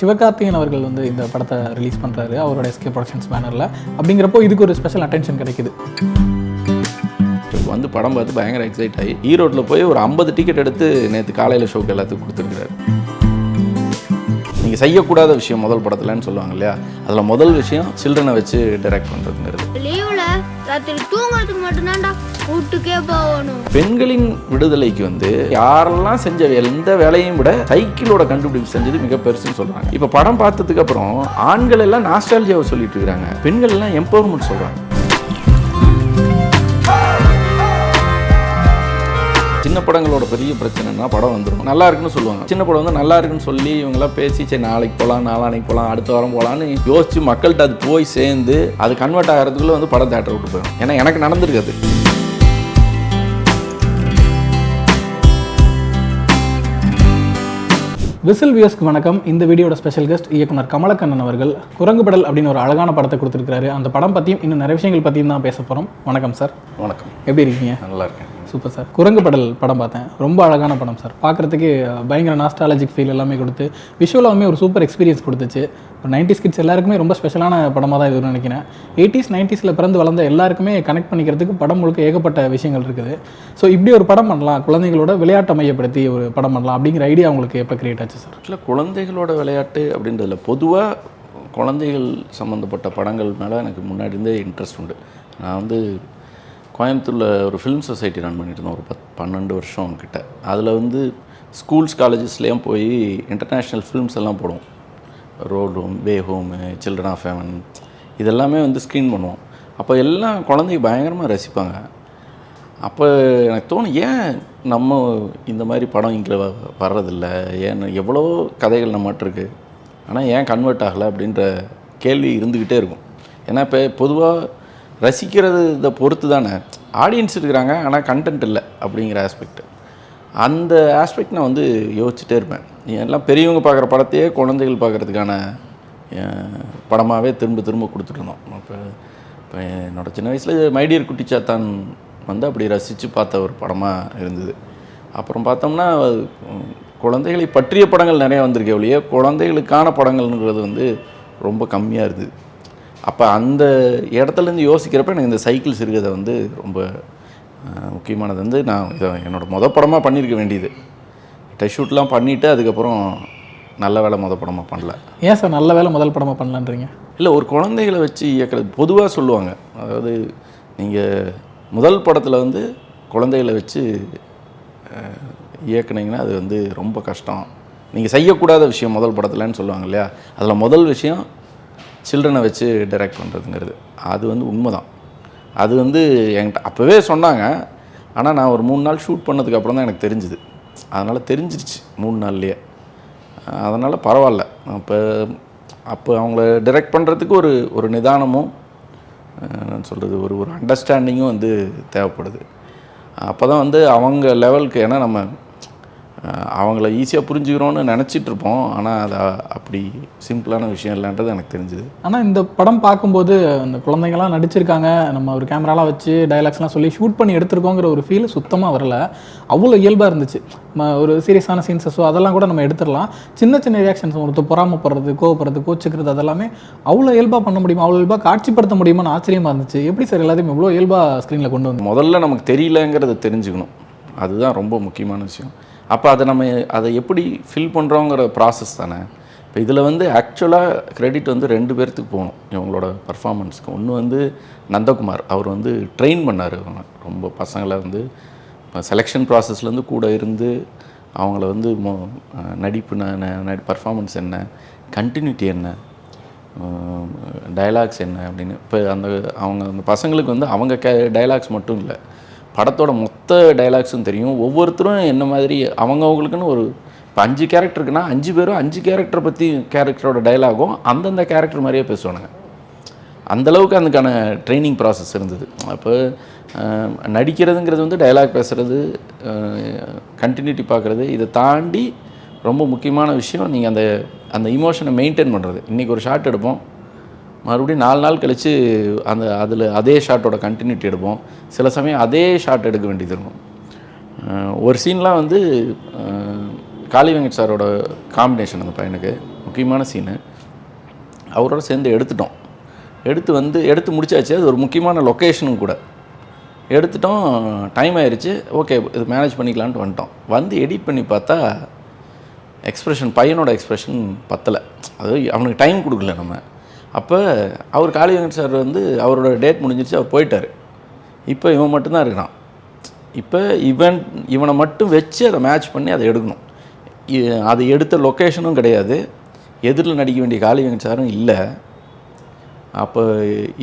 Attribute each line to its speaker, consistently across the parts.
Speaker 1: சிவகார்த்திகேயன் அவர்கள் வந்து இந்த படத்தை ரிலீஸ் பண்ணுறாரு அவரோட எஸ்கே ப்ரொடக்ஷன்ஸ் பேனரில். அப்படிங்கிறப்போ இதுக்கு ஒரு ஸ்பெஷல் அட்டென்ஷன் கிடைக்குது.
Speaker 2: வந்து படம் பார்த்து பயங்கர எக்ஸைட் ஆகி ஈரோட்டில் போய் ஒரு 50 டிக்கெட் எடுத்து நேற்று காலையில் ஷோக்கு எல்லாத்துக்கும் கொடுத்துருக்குறாரு. நீங்கள் செய்யக்கூடாத விஷயம் முதல் படத்துலன்னு சொல்லுவாங்க இல்லையா, அதில் முதல் விஷயம் சில்ட்ரனை வச்சு டைரக்ட் பண்ணுறதுங்கிறது.
Speaker 3: லீவில் ராத்திரி தூங்குறதுக்கு மட்டும்தான்டா வீட்டுக்கே போகணும்.
Speaker 2: பெண்களின் விடுதலைக்கு வந்து யாரெல்லாம் செஞ்ச எந்த வேலையும் விட சைக்கிளோட கண்டுபிடிப்பு செஞ்சது மிக பெருசுன்னு சொல்கிறாங்க. இப்போ படம் பார்த்ததுக்கு அப்புறம் ஆண்கள் எல்லாம் நாஸ்டாலஜியாவை சொல்லிட்டு இருக்கிறாங்க, பெண்கள் எல்லாம் எம்பவர்மெண்ட் சொல்கிறாங்க. சின்ன படங்களோட பெரிய பிரச்சனைனா படம் வந்துடும் நல்லா இருக்குன்னு சொல்லுவாங்க. சின்ன படம் வந்து நல்லா இருக்குன்னு சொல்லி இவங்கெல்லாம் பேசி சரி நாளைக்கு போகலாம் நாளானைக்கு போகலாம் அடுத்த வாரம் போகலான்னு யோசிச்சு மக்கள்கிட்ட அது போய் சேர்ந்து அது கன்வெர்ட் ஆகிறதுக்குள்ளே வந்து படம் தேட்டர் விட்டு போயிடும். ஏன்னா எனக்கு நடந்திருக்காது.
Speaker 1: விசில் வியூஸ்க்கு வணக்கம். இந்த வீடியோட ஸ்பெஷல் கெஸ்ட் இயக்குனர் கமலக்கண்ணன் அவர்கள் குரங்குபடல் அப்படின்னு ஒரு அழகான படத்தை கொடுத்துருக்காரு. அந்த படம் பற்றியும் இன்னும் நிறைய விஷயங்கள் பற்றியும் தான் பேச போகிறோம். வணக்கம் சார்.
Speaker 2: வணக்கம்.
Speaker 1: எப்படி இருக்கீங்க?
Speaker 2: நல்லா இருக்கேன்.
Speaker 1: Super sir. குரங்குபடல் படம் பார்த்தேன், ரொம்ப அழகான படம் சார். பார்க்குறதுக்கு பயங்கர நாஸ்டாலஜிக் ஃபீல் எல்லாமே கொடுத்து விஷுவலாகவே ஒரு சூப்பர் எக்ஸ்பீரியன்ஸ் கொடுத்துச்சு. ஒரு 90s கிட்ஸ் எல்லாருக்குமே ரொம்ப ஸ்பெஷலான படமாக தான் இதுன்னு நினைக்கிறேன். 80s 90s பிறந்து வளர்ந்த எல்லாருக்குமே கனெக்ட் பண்ணிக்கிறதுக்கு படம் முழுக்க ஏகப்பட்ட விஷயங்கள் இருக்குது. ஸோ இப்படி ஒரு படம் பண்ணலாம், குழந்தைங்களோட விளையாட்டை மையப்படுத்தி ஒரு படம் பண்ணலாம் அப்படிங்கிற ஐடியா உங்களுக்கு எப்போ கிரியேட் ஆச்சு சார்?
Speaker 2: இல்லை, குழந்தைகளோட விளையாட்டு அப்படின்றதில்ல, பொதுவாக குழந்தைகள் சம்மந்தப்பட்ட படங்கள் மேலே எனக்கு முன்னாடி இருந்தே இன்ட்ரெஸ்ட் உண்டு. நான் வந்து கோயம்புத்தூரில் ஒரு ஃபிலிம் சொசைட்டி ரன் பண்ணிட்டு இருந்தோம் ஒரு 12 வருஷம் கிட்ட. அதில் வந்து ஸ்கூல்ஸ் காலேஜஸ்லேயும் போய் இன்டர்நேஷ்னல் ஃபிலிம்ஸ் எல்லாம் போடுவோம். Road home, way home, children of heaven இதெல்லாமே வந்து ஸ்க்ரீன் பண்ணுவோம். அப்போ எல்லாம் குழந்தைங்க பயங்கரமாக ரசிப்பாங்க. அப்போ எனக்கு தோணும், ஏன் நம்ம இந்த மாதிரி படம் இங்கே வர்றதில்ல, ஏன் எவ்வளோ கதைகள் நம்மகிட்ட இருக்குது ஆனால் ஏன் கன்வெர்ட் ஆகலை அப்படின்ற கேள்வி இருந்துக்கிட்டே இருக்கும். ஏன்னா இப்போ பொதுவாக ரசிக்கிறது இதை பொறுத்து தானே, ஆடியன்ஸ் இருக்கிறாங்க ஆனால் கண்டென்ட் இல்லை அப்படிங்கிற ஆஸ்பெக்ட். அந்த ஆஸ்பெக்ட் நான் வந்து யோசிச்சுட்டே இருப்பேன். எல்லாம் பெரியவங்க பார்க்குற படத்தையே குழந்தைகள் பார்க்குறதுக்கான படமாகவே திரும்ப திரும்ப கொடுத்துட்ருந்தோம். இப்போ என்னோடய சின்ன வயசில் மைடியர் குட்டிச்சாத்தான் வந்து அப்படி ரசித்து பார்த்த ஒரு படமாக இருந்தது. அப்புறம் பார்த்தோம்னா குழந்தைகளை பற்றிய படங்கள் நிறையா வந்திருக்கே ஒழிய குழந்தைகளுக்கான படங்கள்ங்கிறது வந்து ரொம்ப கம்மியாக இருந்தது. அப்போ அந்த இடத்துலேருந்து யோசிக்கிறப்ப எனக்கு இந்த சைக்கிள்ஸ் இருக்கிறத வந்து ரொம்ப முக்கியமானது. வந்து நான் இதை என்னோடய படமாக பண்ணியிருக்க வேண்டியது. டெஸ்ட் ஷூட்லாம் பண்ணிவிட்டு அதுக்கப்புறம் நல்ல வேலை படமாக பண்ணல.
Speaker 1: ஏன் சார் நல்ல வேலை முதல் படமாக பண்ணலான்றீங்க?
Speaker 2: இல்லை, ஒரு குழந்தைகளை வச்சு இயக்கிறது பொதுவாக சொல்லுவாங்க. அதாவது நீங்கள் முதல் படத்தில் வந்து குழந்தைகளை வச்சு இயக்குனீங்கன்னா அது வந்து ரொம்ப கஷ்டம், நீங்கள் செய்யக்கூடாத விஷயம் முதல் படத்தில்னு சொல்லுவாங்க இல்லையா, அதில் முதல் விஷயம் சில்ட்ரனை வச்சு டைரக்ட் பண்ணுறதுங்கிறது. அது வந்து உண்மை தான். அது வந்து என்கிட்ட அப்போவே சொன்னாங்க. ஆனால் நான் ஒரு 3 நாள் ஷூட் பண்ணதுக்கப்புறம் தான் எனக்கு தெரிஞ்சுது. அதனால் தெரிஞ்சிருச்சு 3 நாள்லேயே. அதனால் பரவாயில்ல. அப்போ அவங்கள டைரக்ட் பண்ணுறதுக்கு ஒரு நிதானமும் சொல்கிறது ஒரு அண்டர்ஸ்டாண்டிங்கும் வந்து தேவைப்படுது. அப்போ தான் வந்து அவங்க லெவலுக்கு, ஏன்னா நம்ம அவங்கள ஈஸியாக புரிஞ்சுக்கிறோன்னு நினச்சிட்ருப்போம், ஆனால் அது அப்படி சிம்பிளான விஷயம் இல்லைன்றது எனக்கு தெரிஞ்சுது.
Speaker 1: ஆனால் இந்த படம் பார்க்கும்போது அந்த குழந்தைங்கள்லாம் நடிச்சிருக்காங்க, நம்ம ஒரு கேமராலாம் வச்சு டைலாக்ஸ்லாம் சொல்லி ஷூட் பண்ணி எடுத்துருக்கோங்கிற ஒரு ஃபீல் சுத்தமாக வரல. அவ்வளோ இயல்பாக இருந்துச்சு. ஒரு சீரியஸான சீன்ஸஸோ அதெல்லாம் கூட நம்ம எடுத்துடலாம். சின்ன சின்ன ரியாக்ஷன்ஸ், ஒருத்தர் பொறாமப்படுறது, கோவப்படுறது, கோச்சிக்கிறது, அதெல்லாமே அவ்வளோ இயல்பாக பண்ண முடியுமா, அவ்வளோ இயல்பாக காட்சிப்படுத்த முடியுமான்னு ஆச்சரியமாக இருந்துச்சு. எப்படி சார் எல்லாத்தையும் இவ்வளோ இயல்பாக ஸ்க்ரீனில் கொண்டு வந்து? முதல்ல
Speaker 2: நமக்கு தெரியலங்கிறத தெரிஞ்சுக்கணும், அதுதான் ரொம்ப முக்கியமான விஷயம். அப்போ அதை எப்படி ஃபில் பண்ணுறோங்கிற ப்ராசஸ் தானே. இப்போ இதில் வந்து ஆக்சுவலாக க்ரெடிட் வந்து 2 பேர்த்துக்கு போகணும் இவங்களோட பர்ஃபார்மன்ஸுக்கு. ஒன்று வந்து நந்தகுமார், அவர் வந்து ட்ரெயின் பண்ணார் அவங்க ரொம்ப பசங்களை வந்து செலெக்ஷன் ப்ராசஸ்லேருந்து கூட இருந்து அவங்கள வந்து நடிப்பு பர்ஃபார்மன்ஸ் என்ன, கண்டினியூட்டி என்ன, டைலாக்ஸ் என்ன அப்படின்னு. இப்போ அந்த பசங்களுக்கு வந்து அவங்க டைலாக்ஸ் மட்டும் இல்லை, படத்தோட மொத்த டைலாக்ஸும் தெரியும். ஒவ்வொருத்தரும் என்ன மாதிரி அவங்களுக்குன்னு இப்போ 5 கேரக்டர் இருக்குன்னா 5 பேரும் 5 கேரக்டரை பற்றி கேரக்டரோட டைலாகும் அந்தந்த கேரக்டர் மாதிரியே பேசுவானுங்க. அந்தளவுக்கு அதுக்கான ட்ரைனிங் ப்ராசஸ் இருந்தது. அப்போ நடிக்கிறதுங்கிறது வந்து டைலாக் பேசுகிறது, கண்டினியூட்டி பார்க்குறது, இதை தாண்டி ரொம்ப முக்கியமான விஷயம் நீங்கள் அந்த இமோஷனை மெயின்டைன் பண்ணுறது. இன்றைக்கி ஒரு ஷாட் எடுப்போம், மறுபடியும் 4 நாள் கழித்து அதே ஷாட்டோட கண்டினியூட்டி எடுப்போம். சில சமயம் அதே ஷாட் எடுக்க வேண்டியது இருக்கும். ஒரு சீன்லாம் வந்து காளி வெங்கட் சாரோட காம்பினேஷன் அந்த பையனுக்கு. ஓகே, முக்கியமான சீனு. அவரோட சேர்ந்து எடுத்துட்டோம். எடுத்து முடிச்சாச்சு. அது ஒரு முக்கியமான லொக்கேஷனும் கூட. எடுத்துட்டோம். டைம் ஆயிடுச்சு. ஓகே, இது மேனேஜ் பண்ணிக்கலான்ட்டு வந்துட்டோம். வந்து எடிட் பண்ணி பார்த்தா எக்ஸ்ப்ரெஷன், பையனோட எக்ஸ்ப்ரெஷன் பத்தலை. அது அவனுக்கு டைம் கொடுக்கல நம்ம. அப்போ அவர் காளியங்கன் சார் வந்து அவரோட டேட் முடிஞ்சிருச்சு, அவர் போயிட்டார். இப்போ இவன் மட்டும்தான் இருக்கிறான். இப்போ இவனை மட்டும் வச்சு அதை மேட்ச் பண்ணி அதை எடுக்கணும். அது எடுத்த லொக்கேஷனும் கிடையாது, எதிரில் நடிக்க வேண்டிய காளியங்கன் சாரும் இல்லை. அப்போ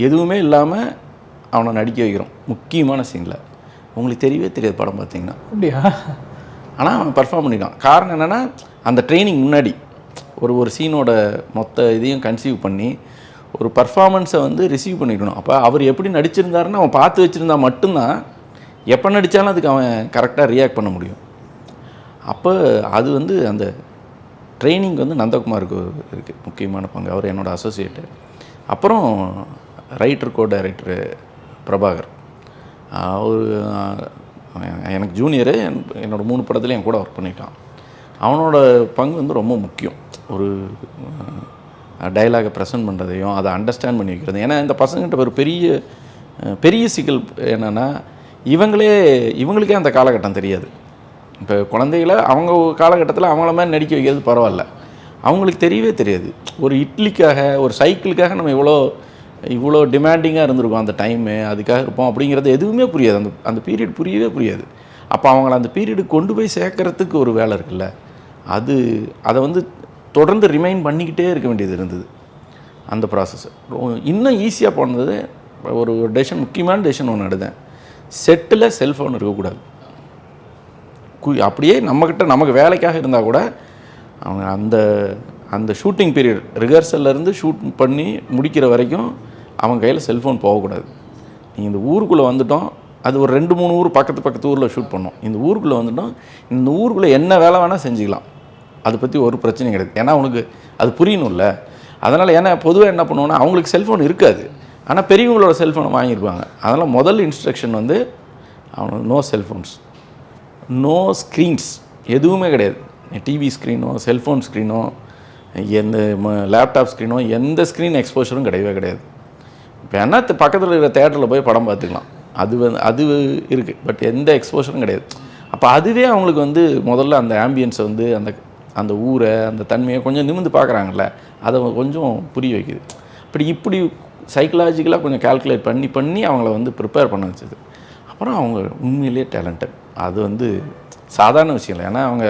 Speaker 2: எதுவுமே இல்லாமல் அவனை நடிக்க வைக்கிறோம் முக்கியமான சீனில். உங்களுக்கு தெரியவே தெரியாது படம் பார்த்தீங்கன்னா.
Speaker 1: அப்படியா?
Speaker 2: ஆனால் அவன் பர்ஃபார்ம் பண்ணிட்டான். காரணம் என்னென்னா, அந்த ட்ரைனிங் முன்னாடி ஒரு சீனோட மொத்த இதையும் கன்சீவ் பண்ணி ஒரு பர்ஃபார்மன்ஸை வந்து ரிசீவ் பண்ணிக்கணும். அப்போ அவர் எப்படி நடிச்சிருந்தாருன்னு அவன் பார்த்து வச்சுருந்தா மட்டும்தான் எப்போ நடித்தாலும் அதுக்கு அவன் கரெக்டாக ரியாக்ட் பண்ண முடியும். அப்போ அது வந்து அந்த ட்ரைனிங் வந்து நந்தகுமாருக்கு இருக்குது முக்கியமான பங்கு. அவர் என்னோடய அசோசியேட்டு. அப்புறம் ரைட்டர், கோ டைரக்டரு பிரபாகர். அவர் எனக்கு ஜூனியரு. என்னோடய 3 படத்துலையும் என் கூட ஒர்க் பண்ணியிருக்கான். அவனோட பங்கு வந்து ரொம்ப முக்கியம். ஒரு டைலாகை ப்ரெசென்ட் பண்ணுறதையும் அதை அண்டர்ஸ்டாண்ட் பண்ணி வைக்கிறது. ஏன்னா இந்த பசங்கிட்ட ஒரு பெரிய சிக்கல் என்னென்னா, இவங்களுக்கே அந்த காலகட்டம் தெரியாது. இப்போ குழந்தைகளை அவங்க காலகட்டத்தில் அவங்கள மாதிரி நடிக்க வைக்கிறது பரவாயில்ல, அவங்களுக்கு தெரியவே தெரியாது. ஒரு இட்லிக்காக, ஒரு சைக்கிளுக்காக நம்ம இவ்வளோ டிமாண்டிங்காக இருந்திருக்கோம் அந்த டைமு, அதுக்காக இருப்போம் அப்படிங்கிறது எதுவுமே புரியாது. அந்த பீரியட் புரியவே புரியாது. அப்போ அவங்கள அந்த பீரியடுக்கு கொண்டு போய் சேர்க்கறதுக்கு ஒரு வேலை இருக்குல்ல, அதை வந்து தொடர்ந்து ரிமைண்ட் பண்ணிக்கிட்டே இருக்க வேண்டியது இருந்தது. அந்த ப்ராசஸ் இன்னும் ஈஸியாக போனது. ஒரு டெசிஷன், முக்கியமான டெசிஷன் ஒன்று எடுத்தேன். செட்டில் செல்ஃபோன் இருக்கக்கூடாது. அப்படியே நமக்கு வேலைக்காக இருந்தால் கூட அவங்க அந்த ஷூட்டிங் பீரியட், ரிஹர்சல்லேருந்து ஷூட் பண்ணி முடிக்கிற வரைக்கும் அவங்க கையில் செல்ஃபோன் போகக்கூடாது. நீங்கள் இந்த ஊருக்குள்ளே வந்துட்டோம், அது ஒரு 2-3 ஊர் பக்கத்து ஊரில் ஷூட் பண்ணோம். இந்த ஊருக்குள்ளே வந்துட்டோம், இந்த ஊருக்குள்ளே என்ன வேலை வேணால் செஞ்சுக்கலாம், அதை பற்றி ஒரு பிரச்சனையும் கிடையாது. ஏன்னா அவனுக்கு அது புரியணும்ல. அதனால் ஏன்னா பொதுவாக என்ன பண்ணுவோன்னா, அவங்களுக்கு செல்ஃபோன் இருக்காது, ஆனால் பெரியவங்களோட செல்ஃபோனை வாங்கியிருப்பாங்க. அதனால் முதல் இன்ஸ்ட்ரக்ஷன் வந்து அவனுக்கு நோ செல்ஃபோன்ஸ், நோ ஸ்க்ரீன்ஸ், எதுவுமே கிடையாது. டிவி ஸ்க்ரீனோ, செல்ஃபோன் ஸ்க்ரீனோ, எந்த லேப்டாப் ஸ்க்ரீனோ, எந்த ஸ்க்ரீன் எக்ஸ்போஷரும் கிடையாது. இப்போ என்ன பக்கத்தில் இருக்கிற தேட்டரில் போய் படம் பார்த்துக்கலாம், அது இருக்குது. பட் எந்த எக்ஸ்போஷரும் கிடையாது. அப்போ அதுவே அவங்களுக்கு வந்து முதல்ல அந்த ஆம்பியன்ஸை வந்து அந்த ஊரை, அந்த தன்மையை கொஞ்சம் நிமிர்ந்து பார்க்குறாங்கல்ல, அதை கொஞ்சம் புரிய வைக்குது. இப்படி சைக்கலாஜிக்கலாக கொஞ்சம் கால்குலேட் பண்ணி அவங்கள வந்து ப்ரிப்பேர் பண்ண வச்சது. அப்புறம் அவங்க உண்மையிலேயே டேலண்டட். அது வந்து சாதாரண விஷயம் இல்லை. ஏன்னா அவங்க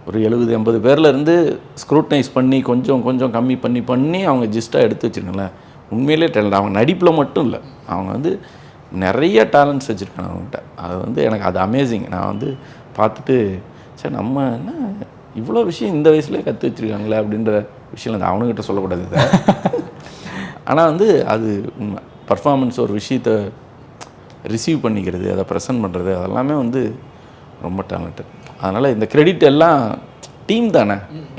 Speaker 2: ஒரு 70-80 பேர்லேருந்து ஸ்க்ரூட்னைஸ் பண்ணி கொஞ்சம் கம்மி பண்ணி அவங்க ஜிஸ்ட்டாக எடுத்து வச்சுருக்கங்களேன். உண்மையிலே டேலண்ட். அவங்க நடிப்பில் மட்டும் இல்லை, அவங்க வந்து நிறைய டேலண்ட்ஸ் வச்சுருக்காங்க அவங்ககிட்ட. அது வந்து எனக்கு அது அமேசிங். நான் வந்து பார்த்துட்டு, சரி நம்ம என்ன இவ்வளோ விஷயம் இந்த வயசுலேயே கற்று வச்சுருக்காங்களே அப்படின்ற விஷயம் அது அவனுக்கிட்ட சொல்லக்கூடாது இதை. ஆனால் வந்து அது உண்மை. பர்ஃபார்மன்ஸ், ஒரு விஷயத்தை ரிசீவ் பண்ணிக்கிறது, அதை ப்ரெசென்ட் பண்ணுறது, அதெல்லாமே வந்து ரொம்ப டேலண்டட். அதனால் இந்த கிரெடிட் எல்லாம் டீம் தானே,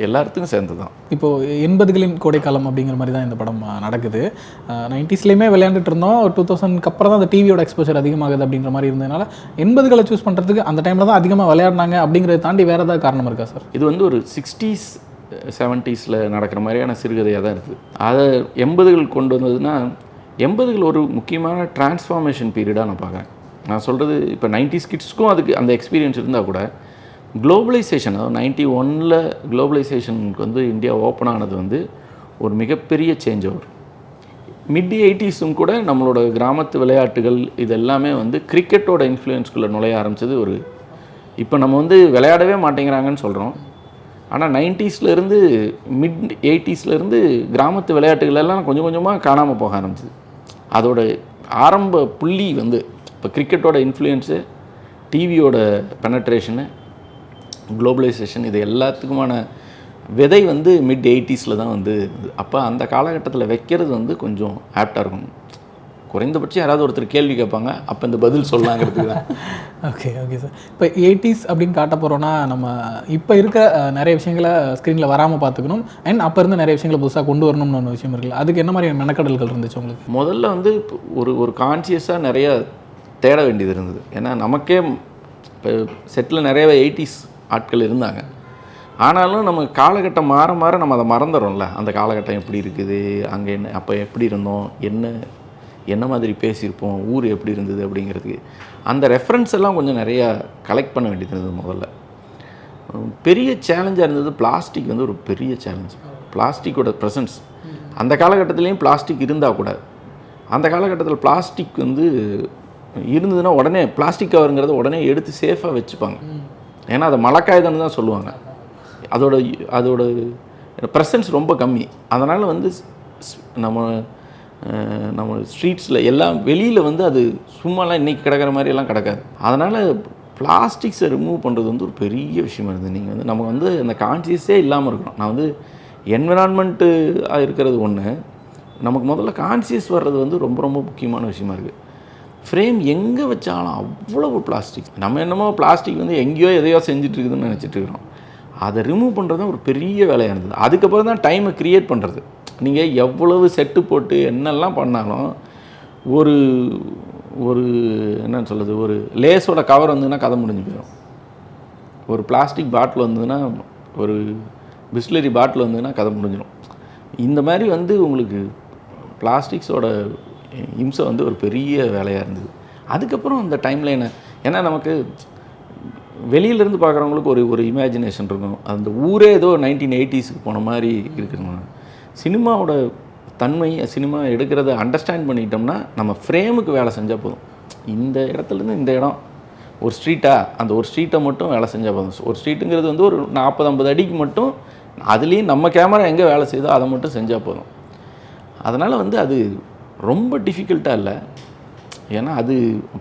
Speaker 2: எல்லாத்துக்கும் சேர்ந்து தான்.
Speaker 1: இப்போது 80களின் கோடைக்காலம் அப்படிங்கிற மாதிரி தான் இந்த படம் நடக்குது. 90ஸ்லேயுமே விளையாண்டுட்டு இருந்தோம். 2000க்கு அப்புறம் தான் அந்த டிவியோட எக்ஸ்போஷர் அதிகமாகுது அப்படிங்கிற மாதிரி இருந்ததுனால 80களை சூஸ் பண்ணுறதுக்கு அந்த டைமில் தான் அதிகமாக விளையாடினாங்க அப்படிங்கிறத தாண்டி வேறு ஏதாவது காரணம் இருக்கா சார்?
Speaker 2: இது வந்து ஒரு 60s 70ஸ்ல நடக்கிற மாதிரியான சிறுகதையாக தான் இருக்குது. அதை 80கள் கொண்டு வந்ததுன்னா, 80கள் ஒரு முக்கியமான டிரான்ஸ்ஃபார்மேஷன் பீரியடாக நான் பார்க்குறேன். நான் சொல்கிறது இப்போ 90s கிட்ஸ்க்கும் அதுக்கு அந்த எக்ஸ்பீரியன்ஸ் இருந்தால் கூட, குளோபலைசேஷன், அதாவது 91ல் குளோபலைசேஷனுக்கு வந்து இந்தியா ஓப்பன் ஆனது வந்து ஒரு மிகப்பெரிய சேஞ்ச் ஓவர். மிட் 80ஸும் கூட நம்மளோட கிராமத்து விளையாட்டுகள் இது எல்லாமே வந்து கிரிக்கெட்டோட இன்ஃப்ளூயன்ஸ்குள்ளே நுழைய ஆரம்பித்தது. இப்போ நம்ம வந்து விளையாடவே மாட்டேங்கிறாங்கன்னு சொல்கிறோம், ஆனால் 90ஸ்லேருந்து மிட் 80ஸ்லேருந்து கிராமத்து விளையாட்டுகள் எல்லாம் கொஞ்சம் கொஞ்சமாக காணாமல் போக ஆரம்பிச்சிது. அதோட ஆரம்ப புள்ளி வந்து இப்போ கிரிக்கெட்டோட இன்ஃப்ளூயன்ஸு, டிவியோட பெனட்ரேஷனு, குளோபலைசேஷன், இது எல்லாத்துக்குமான விதை வந்து மிட் 80ஸ்ல தான் வந்து. அப்போ அந்த காலகட்டத்தில் வைக்கிறது வந்து கொஞ்சம் ஆப்டாக இருக்கும். குறைந்தபட்சம் யாராவது ஒருத்தர் கேள்வி கேட்பாங்க, அப்போ இந்த பதில் சொல்லலாங்கிறதுக்கு தான்.
Speaker 1: Okay sir. இப்போ 80s அப்படின்னு காட்ட போகிறோன்னா, நம்ம இப்போ இருக்க நிறைய விஷயங்களை ஸ்க்ரீனில் வராமல் பார்த்துக்கணும், அண்ட் அப்போ இருந்து நிறைய விஷயங்களை புதுசாக கொண்டு வரணும்னு ஒன்று விஷயம் இருக்குல்ல, அதுக்கு என்ன மாதிரி மெனக்கடல்கள் இருந்துச்சு உங்களுக்கு?
Speaker 2: முதல்ல வந்து ஒரு கான்சியஸாக நிறைய தேட வேண்டியது இருந்தது. ஏன்னா நமக்கே இப்போ செட்டில் நிறைய 80s ஆட்கள் இருந்தாங்க. ஆனாலும் நம்ம காலகட்டம் மாற மாற நம்ம அதை மறந்துடும்ல. அந்த காலகட்டம் எப்படி இருக்குது, அங்கே என்ன அப்போ எப்படி இருந்தோம், என்ன மாதிரி பேசியிருப்போம், ஊர் எப்படி இருந்தது அப்படிங்கிறதுக்கு அந்த ரெஃபரன்ஸ் எல்லாம் கொஞ்சம் நிறையா கலெக்ட் பண்ண வேண்டியது இருந்தது முதல்ல. பெரிய சேலஞ்சாக இருந்தது பிளாஸ்டிக் வந்து ஒரு பெரிய சேலஞ்ச். பிளாஸ்டிக்கோட ப்ரெசன்ஸ் அந்த காலகட்டத்துலேயும் பிளாஸ்டிக் இருந்தால் கூட அந்த காலகட்டத்தில் பிளாஸ்டிக் வந்து இருந்ததுன்னா உடனே பிளாஸ்டிக் கவருங்கிறத உடனே எடுத்து சேஃபாக வச்சுப்பாங்க. ஏன்னா அதை மழைக்காயுதன்னு தான் சொல்லுவாங்க. அதோட ப்ரெசன்ஸ் ரொம்ப கம்மி. அதனால் வந்து நம்ம ஸ்ட்ரீட்ஸில் எல்லாம் வெளியில் வந்து அது சும்மாலாம் இன்றைக்கி கிடக்கிற மாதிரியெல்லாம் கிடக்காது. அதனால் பிளாஸ்டிக்ஸை ரிமூவ் பண்ணுறது வந்து ஒரு பெரிய விஷயமா இருந்தது. நீங்கள் வந்து நம்ம வந்து அந்த கான்சியஸே இல்லாமல் இருக்கணும். நான் வந்து என்விரான்மெண்ட்டு இருக்கிறது ஒன்று, நமக்கு முதல்ல கான்சியஸ் வர்றது வந்து ரொம்ப ரொம்ப முக்கியமான விஷயமா இருக்குது. ஃப்ரேம் எங்கே வச்சாலும் அவ்வளவு பிளாஸ்டிக். நம்ம என்னமோ பிளாஸ்டிக் வந்து எங்கேயோ எதையோ செஞ்சுட்டு இருக்குதுன்னு நினச்சிட்டு இருக்கிறோம். அதை ரிமூவ் பண்ணுறது ஒரு பெரிய வேலையாக இருந்தது. அதுக்கப்புறம் தான் டைமை க்ரியேட் பண்ணுறது. நீங்கள் எவ்வளவு செட்டு போட்டு என்னெல்லாம் பண்ணாலும் ஒரு என்னன்னு சொல்கிறது, ஒரு லேஸோட கவர் வந்ததுன்னா கதை முடிஞ்சு போயிடும். ஒரு பிளாஸ்டிக் பாட்டில் வந்ததுன்னா, ஒரு பிஸ்லரி பாட்டில் வந்ததுன்னா கதை முடிஞ்சிடும். இந்த மாதிரி வந்து உங்களுக்கு பிளாஸ்டிக்ஸோட இம்சை வந்து ஒரு பெரிய வேலையாக இருந்தது. அதுக்கப்புறம் அந்த டைமில் ஏன்னா நமக்கு வெளியிலேருந்து பார்க்குறவங்களுக்கு ஒரு இமேஜினேஷன் இருக்கும். அந்த ஊரே ஏதோ 1980s போன மாதிரி இருக்குங்க. சினிமாவோட தன்மை, சினிமா எடுக்கிறத அண்டர்ஸ்டாண்ட் பண்ணிக்கிட்டோம்னா நம்ம ஃப்ரேமுக்கு வேலை செஞ்சால் போதும். இந்த இடத்துலேருந்து இந்த இடம் ஒரு அந்த ஒரு ஸ்ட்ரீட்டை மட்டும் வேலை செஞ்சால் போதும். ஒரு ஸ்ட்ரீட்டுங்கிறது வந்து ஒரு 40-50 அடிக்கு மட்டும், அதுலேயும் நம்ம கேமரா எங்கே வேலை செய்தோ அதை மட்டும் செஞ்சால் போதும். அதனால் வந்து அது ரொம்ப டிஃபிகல்ட்டாக இல்லை. ஏன்னா அது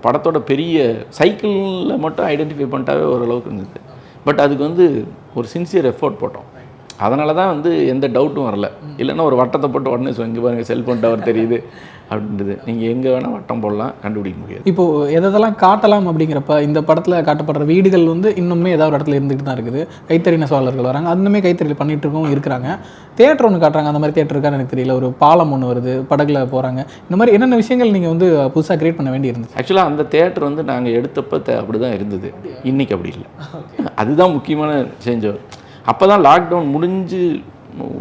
Speaker 2: படத்தோட பெரிய சைக்கிளில் மட்டும் ஐடென்டிஃபை பண்ணிட்டாவே ஓரளவுக்கு இருந்தது. பட் அதுக்கு வந்து ஒரு சின்சியர் எஃபோர்ட் போட்டோம். அதனால தான் வந்து எந்த டவுட்டும் வரல. இல்லைன்னா ஒரு வட்டத்தை போட்டு உடனே இங்கே பாருங்கள் செல்ஃபோன் டவர் தெரியுது அப்படின்றது. நீங்கள் எங்கே வேணால் வட்டம் போடலாம், கண்டுபிடிக்க முடியாது.
Speaker 1: இப்போது எதெல்லாம் காட்டலாம் அப்படிங்கிறப்ப இந்த படத்தில் காட்டப்படுற வீடுகள் வந்து இன்னுமே ஏதாவது ஒரு இடத்துல இருந்துகிட்டு தான் இருக்குது. கைத்தறி நெசவாளர்கள் வராங்க, இன்னுமே கைத்தறியில் பண்ணிகிட்டு இருக்கவும் இருக்கிறாங்க. தேட்டர் ஒன்று காட்டுறாங்க, அந்த மாதிரி தேட்டர் இருக்கான்னு எனக்கு தெரியல. ஒரு பாலம் ஒன்று வருது, படகுல போகிறாங்க. இந்த மாதிரி என்னென்ன விஷயங்கள் நீங்கள் வந்து புதுசாக கிரியேட் பண்ண வேண்டி இருந்துச்சு?
Speaker 2: ஆக்சுவலாக அந்த தேட்டர் வந்து நாங்கள் எடுத்தப்போ அப்படி தான் இருந்தது. இன்றைக்கி அப்படி இல்லை. அதுதான் முக்கியமான சேஞ்ச். அப்போ தான் லாக்டவுன் முடிஞ்சு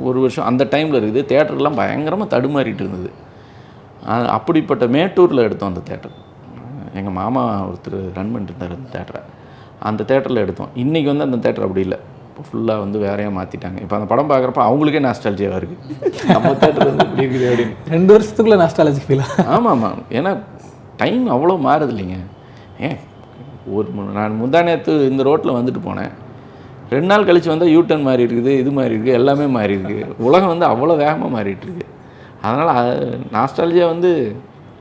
Speaker 2: ஒரு வருஷம் அந்த டைமில் இருக்குது. தேட்டர்லாம் பயங்கரமாக தடுமாறிட்டு இருந்தது. அப்படிப்பட்ட மேட்டூரில் எடுத்தோம் அந்த தேட்டர். எங்கள் மாமா ஒருத்தர் ரன் பண்ணிட்டு இருந்தார் அந்த தேட்டரை. அந்த தேட்டரில் எடுத்தோம். இன்றைக்கி வந்து அந்த தேட்டர் அப்படி இல்லை. இப்போ ஃபுல்லாக வந்து வேறையாக மாற்றிட்டாங்க. இப்போ அந்த படம் பார்க்குறப்ப அவங்களுக்கே நாஸ்டாலஜியாக இருக்குது. நம்ம தேட்டர் வந்து இப்படி இருக்குது அப்படின்னு
Speaker 1: 2 வருஷத்துக்குள்ளே நாஸ்டாலஜி ஃபீல்.
Speaker 2: ஆமாம். ஏன்னா டைம் அவ்வளோ மாறுது இல்லைங்க. நான் முந்தானேத்து இந்த ரோட்டில் வந்துட்டு போனேன். 2 நாள் கழித்து வந்தால் யூட்டன் மாறி இருக்குது, இது மாறி இருக்குது, எல்லாமே மாறி இருக்குது. உலகம் வந்து அவ்வளோ வேகமாக மாறிட்டு இருக்குது. அதனால் நாஸ்டாலஜியாக வந்து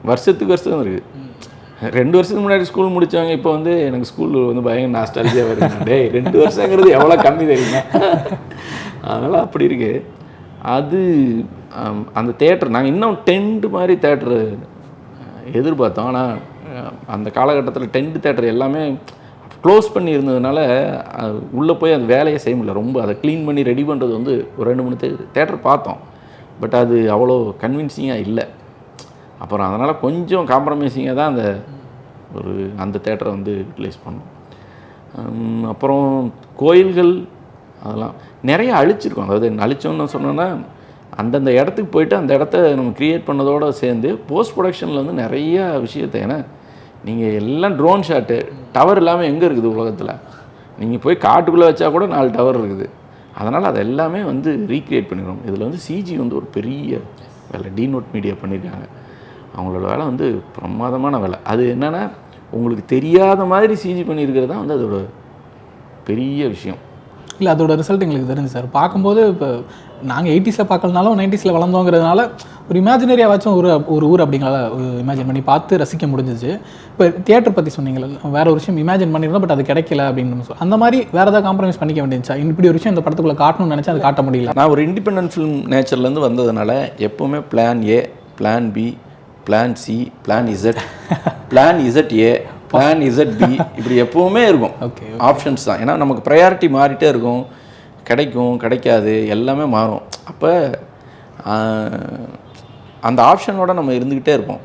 Speaker 2: வருஷத்துக்கு வருஷம் இருக்குது. 2 வருஷத்துக்கு முன்னாடி ஸ்கூல் முடித்தவங்க இப்போ வந்து எனக்கு ஸ்கூல் வந்து பயங்கர நாஸ்டாலஜியாக வருது. 2 வருஷங்கிறது எவ்வளோ கம்மி தெரியுமா? அதனால் அப்படி இருக்குது. அது அந்த தேட்டர் நாங்கள் இன்னும் டென்ட் மாதிரி தேட்டரு எதிர்பார்த்தோம். ஆனால் அந்த காலகட்டத்தில் டென்ட் தேட்டர் எல்லாமே க்ளோஸ் பண்ணி இருந்ததுனால உள்ளே போய் அந்த வேலையை செய்ய முடியல. ரொம்ப அதை க்ளீன் பண்ணி ரெடி பண்ணுறது வந்து ஒரு 2-3 தேட்டர் பார்த்தோம். பட் அது அவ்வளோ கன்வின்சிங்காக இல்லை. அப்புறம் அதனால் கொஞ்சம் காம்ப்ரமைசிங்காக தான் அந்த தேட்டரை வந்து யூட்டிலைஸ் பண்ணோம். அப்புறம் கோயில்கள் அதெல்லாம் நிறைய அழிச்சிருக்கோம். அதாவது அழிச்சோன்னு சொன்னோன்னா அந்தந்த இடத்துக்கு போயிட்டு அந்த இடத்த நம்ம க்ரியேட் பண்ணதோடு சேர்ந்து போஸ்ட் ப்ரொடக்ஷனில் வந்து நிறையா விஷயத்தை, ஏன்னா நீங்கள் எல்லாம் ட்ரோன் ஷாட்டு, டவர் இல்லாமல் எங்கே இருக்குது உலகத்தில்? நீங்கள் போய் காட்டுக்குள்ளே வச்சா கூட 4 டவர் இருக்குது. அதனால் அது எல்லாமே வந்து ரீக்ரியேட் பண்ணிடுறோம். இதில் வந்து சிஜி வந்து ஒரு பெரிய வேலை. டீநோட் மீடியா பண்ணியிருக்காங்க. அவங்களோட வேலை வந்து பிரமாதமான வேலை. அது என்னென்னா உங்களுக்கு தெரியாத மாதிரி சிஜி பண்ணியிருக்கிறது தான் வந்து அதோட பெரிய விஷயம்.
Speaker 1: இல்லை, அதோட ரிசல்ட் எங்களுக்கு தெரிஞ்சு சார். பார்க்கும்போது இப்போ நாங்கள் 80s பார்க்கலனாலும் 90s வளர்ந்தோங்கிறதுனால ஒரு இமேஜினரியாவாச்சும் ஒரு ஊர் அப்படிங்கிறத இமேஜின் பண்ணி பார்த்து ரசிக்க முடிஞ்சிச்சு. இப்போ தியேட்டர் பற்றி சொன்னீங்களா, வேறு ஒரு விஷயம் இமேஜின் பண்ணியிருந்தோம், பட் அது கிடைக்கல அப்படின்னு அந்த மாதிரி வேறு ஏதாவது காம்ப்ரமைஸ் பண்ணிக்க வேண்டியதுச்சா? இப்படி ஒரு விஷயம் இந்த படத்துக்குள்ளே காட்டணும்னு நினச்சா அது காட்ட முடியல.
Speaker 2: நான் ஒரு இண்டிபெண்டன்ட் ஃபிலிம் நேச்சர்லேருந்து வந்ததுனால எப்போவுமே plan A, plan B, plan C, plan Z, plan Z A, plan Z B, இப்படி எப்போவுமே இருக்கும்.
Speaker 1: ஓகே,
Speaker 2: ஆப்ஷன்ஸ் தான். ஏன்னா நமக்கு ப்ரையாரிட்டி மாறிட்டே இருக்கும். கிடைக்கும், கிடைக்காது, எல்லாமே மாறும். அப்போ அந்த ஆப்ஷனோட நம்ம இருந்துக்கிட்டே இருப்போம்.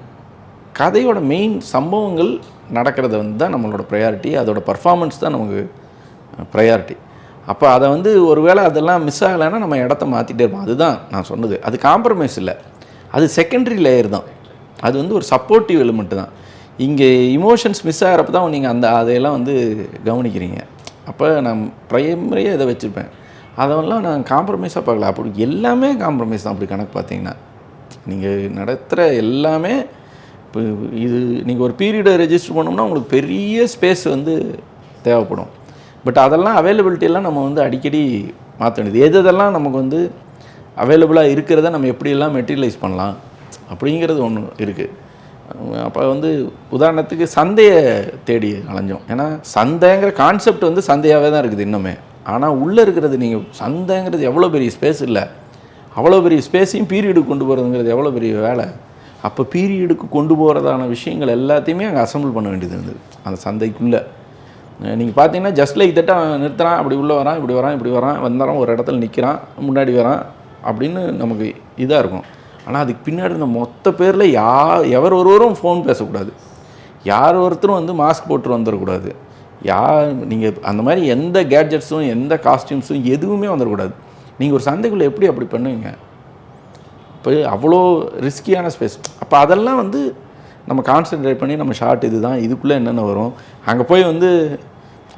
Speaker 2: கதையோட மெயின் சம்பவங்கள் நடக்கிறத வந்து தான் நம்மளோட ப்ரையாரிட்டி. அதோட பர்ஃபார்மன்ஸ் தான் நமக்கு ப்ரையாரிட்டி. அப்போ அதை வந்து ஒரு வேளை அதெல்லாம் மிஸ் ஆகலைன்னா நம்ம இடத்த மாற்றிட்டே இருப்போம். அதுதான் நான் சொன்னது. அது காம்ப்ரமைஸ் இல்லை, அது செகண்டரி லேயர் தான். அது வந்து ஒரு சப்போர்ட்டிவ் எலிமெண்ட்டு தான். இங்கே இமோஷன்ஸ் மிஸ் ஆகிறப்ப தான் நீங்கள் அதையெல்லாம் வந்து கவனிக்கிறீங்க. அப்போ நான் ப்ரைமரியாக இதை வச்சுருப்பேன். அதெல்லாம் நான் காம்ப்ரமைஸாக பார்க்கல. அப்படி எல்லாமே காம்ப்ரமைஸ் தான். அப்படி கணக்கு பார்த்தீங்கன்னா நீங்கள் நடத்துகிற எல்லாமே இப்போ இது நீங்கள் ஒரு பீரியடை ரெஜிஸ்டர் பண்ணோம்னா உங்களுக்கு பெரிய ஸ்பேஸ் வந்து தேவைப்படும். பட் அதெல்லாம் அவைலபிலிட்டியெல்லாம் நம்ம வந்து அடிக்கடி மாற்ற வேண்டியது. எதெல்லாம் நமக்கு வந்து அவைலபிளாக இருக்கிறத நம்ம எப்படியெல்லாம் மெட்டீரியலைஸ் பண்ணலாம் அப்படிங்கிறது ஒன்று இருக்குது. அப்போ வந்து உதாரணத்துக்கு சந்தையை தேடி அலைஞ்சோம். ஏன்னா சந்தைங்கிற கான்செப்ட் வந்து சந்தையாகவே தான் இருக்குது இன்னுமே. ஆனால் உள்ளே இருக்கிறது நீங்கள் சந்தைங்கிறது எவ்வளோ பெரிய ஸ்பேஸ் இல்லை, அவ்வளோ பெரிய ஸ்பேஸையும் பீரியடுக்கு கொண்டு போகிறதுங்கிறது எவ்வளோ பெரிய வேலை. அப்போ பீரியடுக்கு கொண்டு போகிறதான விஷயங்கள் எல்லாத்தையுமே அங்கே அசம்பிள் பண்ண வேண்டியது இருந்தது அந்த சந்தைக்குள்ளே. நீங்கள் பார்த்தீங்கன்னா ஜஸ்ட் லைக் தட்டா நிறுத்துறான், அப்படி உள்ளே வரான், இப்படி வரான், இப்படி வரான், வந்தாரான், ஒரு இடத்துல நிற்கிறான், முன்னாடி வரான் அப்படின்னு நமக்கு இதாக இருக்கும். ஆனால் அதுக்கு பின்னாடி இந்த மொத்த பேரில் எவர் ஒருவரும் ஃபோன் பேசக்கூடாது, யார் ஒருத்தரும் வந்து மாஸ்க் போட்டு வந்துடக்கூடாது, நீங்கள் அந்த மாதிரி எந்த கேட்ஜெட்ஸும் எந்த காஸ்டியூம்ஸும் எதுவுமே வந்துடக்கூடாது. நீங்கள் ஒரு சந்தைக்குள்ளே எப்படி அப்படி பண்ணுவீங்க? இப்போ அவ்வளோ ரிஸ்கியான ஸ்பேஸ். அப்போ அதெல்லாம் வந்து நம்ம கான்சென்ட்ரேட் பண்ணி நம்ம ஷார்ட் இது தான், இதுக்குள்ளே என்னென்ன வரும், அங்கே போய் வந்து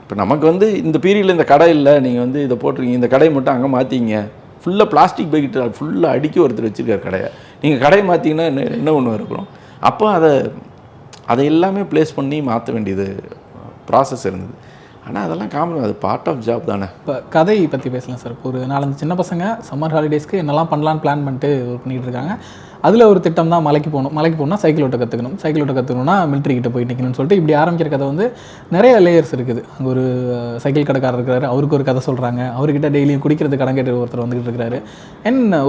Speaker 2: இப்போ நமக்கு வந்து இந்த பீரியடில் இந்த கடை இல்லை, நீங்கள் வந்து இதை போட்டிருக்கீங்க, இந்த கடையை மட்டும் அங்கே மாற்றிங்க, ஃபுல்லாக பிளாஸ்டிக் பைக்கிட்டு ஃபுல்லாக அடுக்கி ஒருத்தர் வச்சுருக்கார் கடையை, நீங்கள் கடையை மாற்றிங்கன்னா என்ன ஒன்று இருக்கிறோம். அப்போ அதை எல்லாமே ப்ளேஸ் பண்ணி மாற்ற வேண்டியது ப்ராசஸ் இருந்தது. ஆனால் அதெல்லாம் காமன், அது பார்ட் ஆஃப் ஜாப் தானே.
Speaker 1: இப்போ கதை பற்றி பேசலாம் சார். இப்போ ஒரு 4-5 சின்ன பசங்க சம்மர் ஹாலிடேஸ்க்கு என்னெல்லாம் பண்ணலான்னு பிளான் பண்ணிட்டு ஒர்க் பண்ணிகிட்டு இருக்காங்க. அதில் ஒரு திட்டம் தான் மலைக்கு போகணும்னா சைக்கிள் ஓட்ட கற்றுக்கணும், சைக்கிள் ஓட்ட கற்றுக்கணும்னா மிலிட்ரி கிட்ட போய் நிற்கணும்னு சொல்லிட்டு இப்படி ஆரம்பிக்கிற கதை வந்து நிறைய லேயர்ஸ் இருக்குது. அங்கே ஒரு சைக்கிள் கடைக்காரர் இருக்கிறாரு, அவருக்கு ஒரு கதை சொல்கிறாங்க, அவர்கிட்ட டெய்லியும் குடிக்கிறது கடன் கேட்டு ஒருத்தர் வந்துகிட்டு இருக்கிறாரு,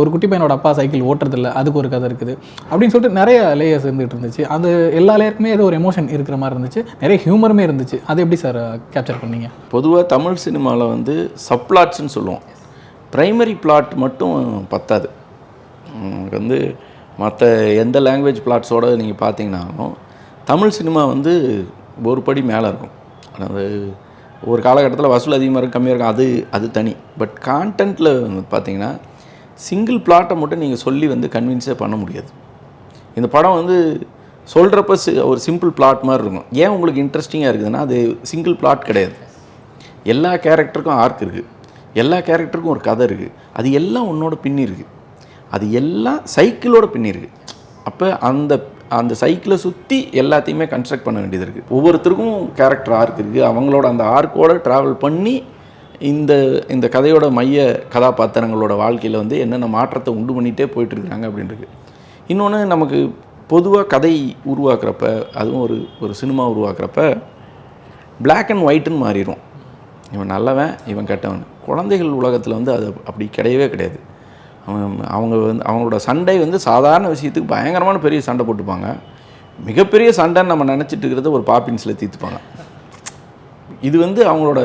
Speaker 1: ஒரு குட்டி பையனோட அப்பா சைக்கிள் ஓட்டுறதில்ல, அதுக்கு ஒரு கதை இருக்குது அப்படின்னு சொல்லிட்டு நிறைய லேயர்ஸ் இருந்துகிட்டு இருந்துச்சு. அது எல்லா லேயருக்குமே ஏதோ ஒரு எமோஷன் இருக்கிற மாதிரி இருந்துச்சு, நிறைய ஹியூமருமே இருந்துச்சு. அது எப்படி சார் கேப்சர் பண்ணீங்க?
Speaker 2: பொதுவாக தமிழ் சினிமாவில் வந்து சப்ளாட்ஸ்ன்னு சொல்லுவோம். ப்ரைமரி பிளாட் மட்டும் பத்தாது. வந்து மற்ற எந்த லாங்குவேஜ் பிளாட்ஸோடு நீங்கள் பார்த்தீங்கன்னாலும் தமிழ் சினிமா வந்து ஒரு படி மேலே இருக்கும். அதாவது ஒரு காலகட்டத்தில் வசூல் அதிகமாக இருக்கும், கம்மியாக இருக்கும், அது தனி. பட் கான்டென்ட்டில் பார்த்தீங்கன்னா சிங்கிள் பிளாட்டை மட்டும் நீங்கள் சொல்லி வந்து கன்வின்ஸே பண்ண முடியாது. இந்த படம் வந்து சொல்கிறப்ப ஒரு சிம்பிள் பிளாட் மாதிரி இருக்கும். ஏன் உங்களுக்கு இன்ட்ரெஸ்டிங்காக இருக்குதுன்னா அது சிங்கிள் பிளாட் கிடையாது. எல்லா கேரக்டருக்கும் ஆர்க் இருக்குது, எல்லா கேரக்டருக்கும் ஒரு கதை இருக்குது, அது எல்லாம் உன்னோட பின்னி இருக்குது, அது எல்லாம் சைக்கிளோட பின்னிருக்கு. அப்போ அந்த சைக்கிளை சுற்றி எல்லாத்தையுமே கன்ஸ்ட்ரக்ட் பண்ண வேண்டியது இருக்குது. ஒவ்வொருத்தருக்கும் கேரக்டர் ஆர்க் இருக்குது, அவங்களோட அந்த ஆர்க்கோடு ட்ராவல் பண்ணி இந்த கதையோட மைய கதாபாத்திரங்களோட வாழ்க்கையில் வந்து என்னென்ன மாற்றத்தை உண்டு பண்ணிகிட்டே போயிட்டுருக்காங்க அப்படின்றது. இன்னொன்று, நமக்கு பொதுவாக கதை உருவாக்குறப்ப, அதுவும் ஒரு சினிமா உருவாக்குறப்ப பிளாக் அண்ட் ஒயிட்டுன்னு மாறிடும். இவன் நல்லவன், இவன் கெட்டவன். குழந்தைகள் உலகத்தில் வந்து அது அப்படி கிடையவே கிடையாது. அவங்களோட சண்டை வந்து சாதாரண விஷயத்துக்கு பயங்கரமான பெரிய சண்டை போட்டுப்பாங்க. மிகப்பெரிய சண்டைன்னு நம்ம நினச்சிட்டு இருக்கிறத ஒரு பாப்பின்ஸில் தீர்த்துப்பாங்க. இது வந்து அவங்களோட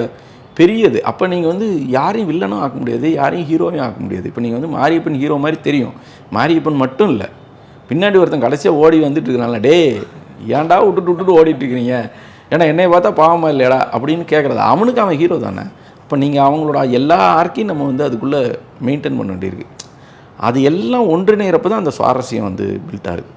Speaker 2: பெரியது. அப்போ நீங்கள் வந்து யாரையும் வில்லனும் ஆக்க முடியாது, யாரையும் ஹீரோவையும் ஆக்க முடியாது. இப்போ நீங்கள் வந்து மாரியப்பன் ஹீரோ மாதிரி தெரியும், மாரியப்பன் மட்டும் இல்லை, பின்னாடி ஒருத்தன் கடைசியாக ஓடி வந்துட்டு இருக்கிறனால டே ஏன்டா விட்டுட்டு ஓடிட்டுருக்கிறீங்க, ஏன்னா என்னை பார்த்தா பாவமாக இல்லையடா அப்படின்னு கேட்குறது, அவனுக்கு அவன் ஹீரோ தானே. அப்போ நீங்கள் அவங்களோட எல்லா ஆர்க்கையும் நம்ம வந்து அதுக்குள்ளே மெயின்டைன் பண்ண வேண்டியிருக்கு. அது எல்லாம் ஒன்றிணைகிறப்ப தான் அந்த சுவாரஸ்யம் வந்து பில்ட் ஆகுது.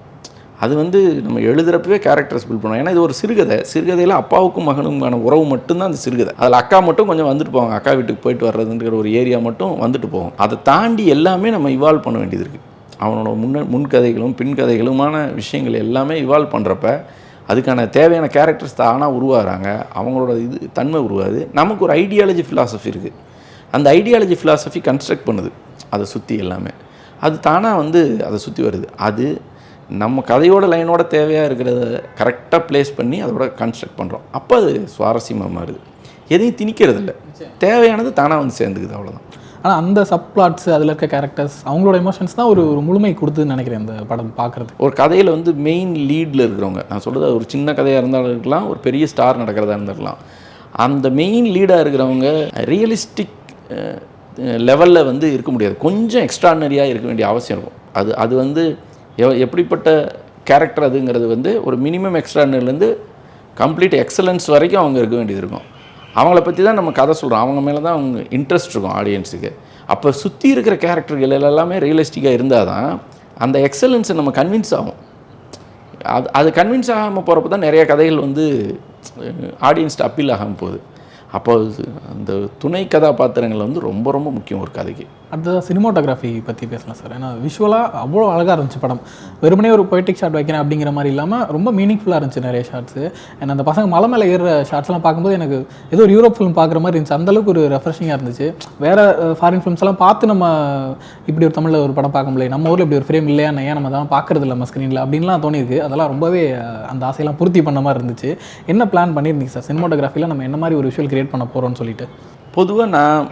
Speaker 2: அது வந்து நம்ம எழுதுகிறப்பவே கேரக்டர்ஸ் பில்ட் பண்ணுவோம். ஏன்னா இது ஒரு சிறுகதையில் அப்பாவுக்கும் மகனுக்குமான உறவு மட்டும்தான் அந்த சிறுகதை. அதில் அக்கா மட்டும் கொஞ்சம் வந்துட்டு போவாங்க, அக்கா வீட்டுக்கு போயிட்டு வர்றதுங்கிற ஒரு ஏரியா மட்டும் வந்துட்டு போவோம். அதை தாண்டி எல்லாமே நம்ம இவால்வ் பண்ண வேண்டியது இருக்குது. அவனோட முன்கதைகளும் பின்கதைகளுமான விஷயங்கள் எல்லாமே இவால்வ் பண்ணுறப்ப அதுக்கான தேவையான கேரக்டர்ஸ் தானாக உருவாகிறாங்க, அவங்களோட தன்மை உருவாது. நமக்கு ஒரு ஐடியாலஜி ஃபிலாசபி இருக்குது, அந்த ஐடியாலஜி ஃபிலாசபி கன்ஸ்ட்ரக்ட் பண்ணுது அதை சுற்றி எல்லாமே. அது தானாக வந்து அதை சுற்றி வருது. அது நம்ம கதையோட லைனோட தேவையாக இருக்கிறத கரெக்டாக ப்ளேஸ் பண்ணி அதோட கன்ஸ்ட்ரக்ட் பண்ணுறோம். அப்போ அது சுவாரஸ்யமாக மாறுது. எதையும் திணிக்கிறது இல்லை, தேவையானது தானாக வந்து சேர்ந்துக்குது, அவ்வளோதான்.
Speaker 1: ஆனால் அந்த சப்ளாட்ஸ், அதில் இருக்க கேரக்டர்ஸ், அவங்களோட எமோஷன்ஸ் தான் ஒரு முழுமை கொடுத்துன்னு நினைக்கிறேன் அந்த படம் பார்க்குறது.
Speaker 2: ஒரு கதையில் வந்து மெயின் லீடில் இருக்கிறவங்க, நான் சொல்கிறது ஒரு சின்ன கதையாக இருந்தாலும் இருக்கலாம், ஒரு பெரிய ஸ்டார் நடக்கிறதா இருந்திருக்கலாம், அந்த மெயின் லீடாக இருக்கிறவங்க ரியலிஸ்டிக் லெவலில் வந்து இருக்க முடியாது, கொஞ்சம் எக்ஸ்ட்ரானரியாக இருக்க வேண்டிய அவசியம் இருக்கும். அது வந்து எப்படிப்பட்ட கேரக்டர் அதுங்கிறது வந்து ஒரு மினிமம் எக்ஸ்ட்ரானரிலேருந்து கம்ப்ளீட் எக்ஸலன்ஸ் வரைக்கும் அவங்க இருக்க வேண்டியது இருக்கும். அவங்கள பற்றி தான் நம்ம கதை சொல்கிறோம், அவங்க மேலே தான் அவங்க இன்ட்ரெஸ்ட் இருக்கும் ஆடியன்ஸுக்கு. அப்போ சுற்றி இருக்கிற கேரக்டர்கள் எல்லாமே ரியலிஸ்டிக்காக இருந்தால் தான் அந்த எக்ஸலன்ஸை நம்ம கன்வின்ஸ் ஆகும். அது கன்வின்ஸ் ஆகாமல் போகிறப்ப தான் நிறைய கதைகள் வந்து ஆடியன்ஸ்ட்டு அப்பீல் ஆகாமல் போகுது. அப்போ அந்த துணை கதாபாத்திரங்கள் வந்து ரொம்ப ரொம்ப முக்கியம் ஒரு கதைக்கு.
Speaker 1: அடுத்தது சினிமாட்டோகிராஃபி பற்றி பேசலாம் சார். ஏன்னா விஷுவலாக அவ்வளோ அழகாக இருந்துச்சு படம். வெறுமனே ஒரு பொய்டிக் ஷாட் வைக்கிறேன் அப்படிங்கிற மாதிரி இல்லாமல் ரொம்ப மீனிங்ஃபுல்லாக இருந்துச்சு நிறைய ஷாட்ஸு. ஏன்னா அந்த பசங்க மலை மேலே ஏறுற ஷாட்ஸ்லாம் பார்க்கும்போது எனக்கு ஏதோ ஒரு யூரோப் ஃபிலிம் பார்க்குற மாதிரி இருந்துச்சு. அந்தளவுக்கு ஒரு ரெஃப்ரெஷிங்காக இருந்துச்சு. வேறு ஃபாரின் ஃபிலிம்ஸ்லாம் பார்த்து நம்ம இப்படி ஒரு தமிழில் ஒரு படம் பார்க்க முடியல, நம்ம ஊரில் இப்படி ஒரு ஃப்ரேம் இல்லையா, ஏன் நம்ம தான் பார்க்குறது இல்லை நம்ம ஸ்க்ரீனில் அப்படின்லாம் தோணிருக்கு. அதெல்லாம் ரொம்பவே அந்த ஆசையெல்லாம் பூர்த்தி பண்ண மாதிரி இருந்துச்சு. என்ன பிளான் பண்ணியிருந்தீங்க சார் சினிமாட்டோகிராஃபியில் நம்ம என்ன மாதிரி ஒரு விஷுவல் கிரியேட் பண்ண போகிறோம்னு சொல்லிட்டு?
Speaker 2: பொதுவாக நான்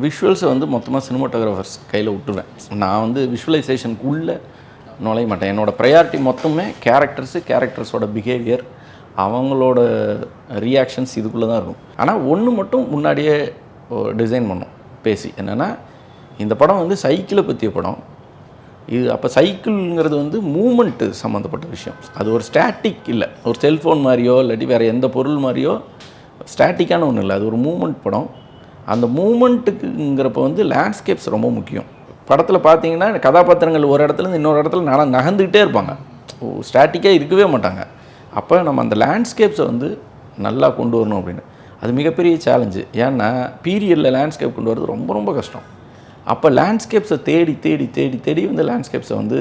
Speaker 2: விஷுவல்ஸை வந்து மொத்தமாக சினிமாட்டோகிராஃபர்ஸ் கையில் விட்டுருவேன். நான் வந்து விஷுவலைசேஷனுக்கு உள்ளே நுழைய மாட்டேன். என்னோடய ப்ரையாரிட்டி மொத்தமே கேரக்டர்ஸோட பிஹேவியர், அவங்களோட ரியாக்ஷன்ஸ் இதுக்குள்ளே தான் இருக்கும். ஆனால் ஒன்று மட்டும் முன்னாடியே டிசைன் பண்ணோம் பேசி, என்னென்னா இந்த படம் வந்து சைக்கிளை பற்றிய படம். இது அப்போ சைக்கிள்ங்கிறது வந்து மூமெண்ட்டு சம்மந்தப்பட்ட விஷயம். அது ஒரு ஸ்டாட்டிக் இல்லை, ஒரு செல்ஃபோன் மாதிரியோ இல்லாட்டி வேறு எந்த பொருள் மாதிரியோ ஸ்டாட்டிக்கான ஒன்றும் இல்லை. அது ஒரு மூமெண்ட் படம். அந்த மூமெண்ட்டுக்குங்கிறப்ப வந்து லேண்ட்ஸ்கேப்ஸ் ரொம்ப முக்கியம். படத்தில் பார்த்தீங்கன்னா கதாபாத்திரங்கள் ஒரு இடத்துலேருந்து இன்னொரு இடத்துல நகர்ந்துக்கிட்டே இருப்பாங்க, ஸ்டாட்டிக்காக இருக்கவே மாட்டாங்க. அப்போ நம்ம அந்த லேண்ட்ஸ்கேப்ஸை வந்து நல்லா கொண்டு வரணும் அப்படின்னு, அது மிகப்பெரிய சேலஞ்சு. ஏன்னா பீரியடில் லேண்ட்ஸ்கேப் கொண்டு வரது ரொம்ப ரொம்ப கஷ்டம். அப்போ லேண்ட்ஸ்கேப்ஸை தேடி தேடி தேடி தேடி வந்து லேண்ட்ஸ்கேப்ஸை வந்து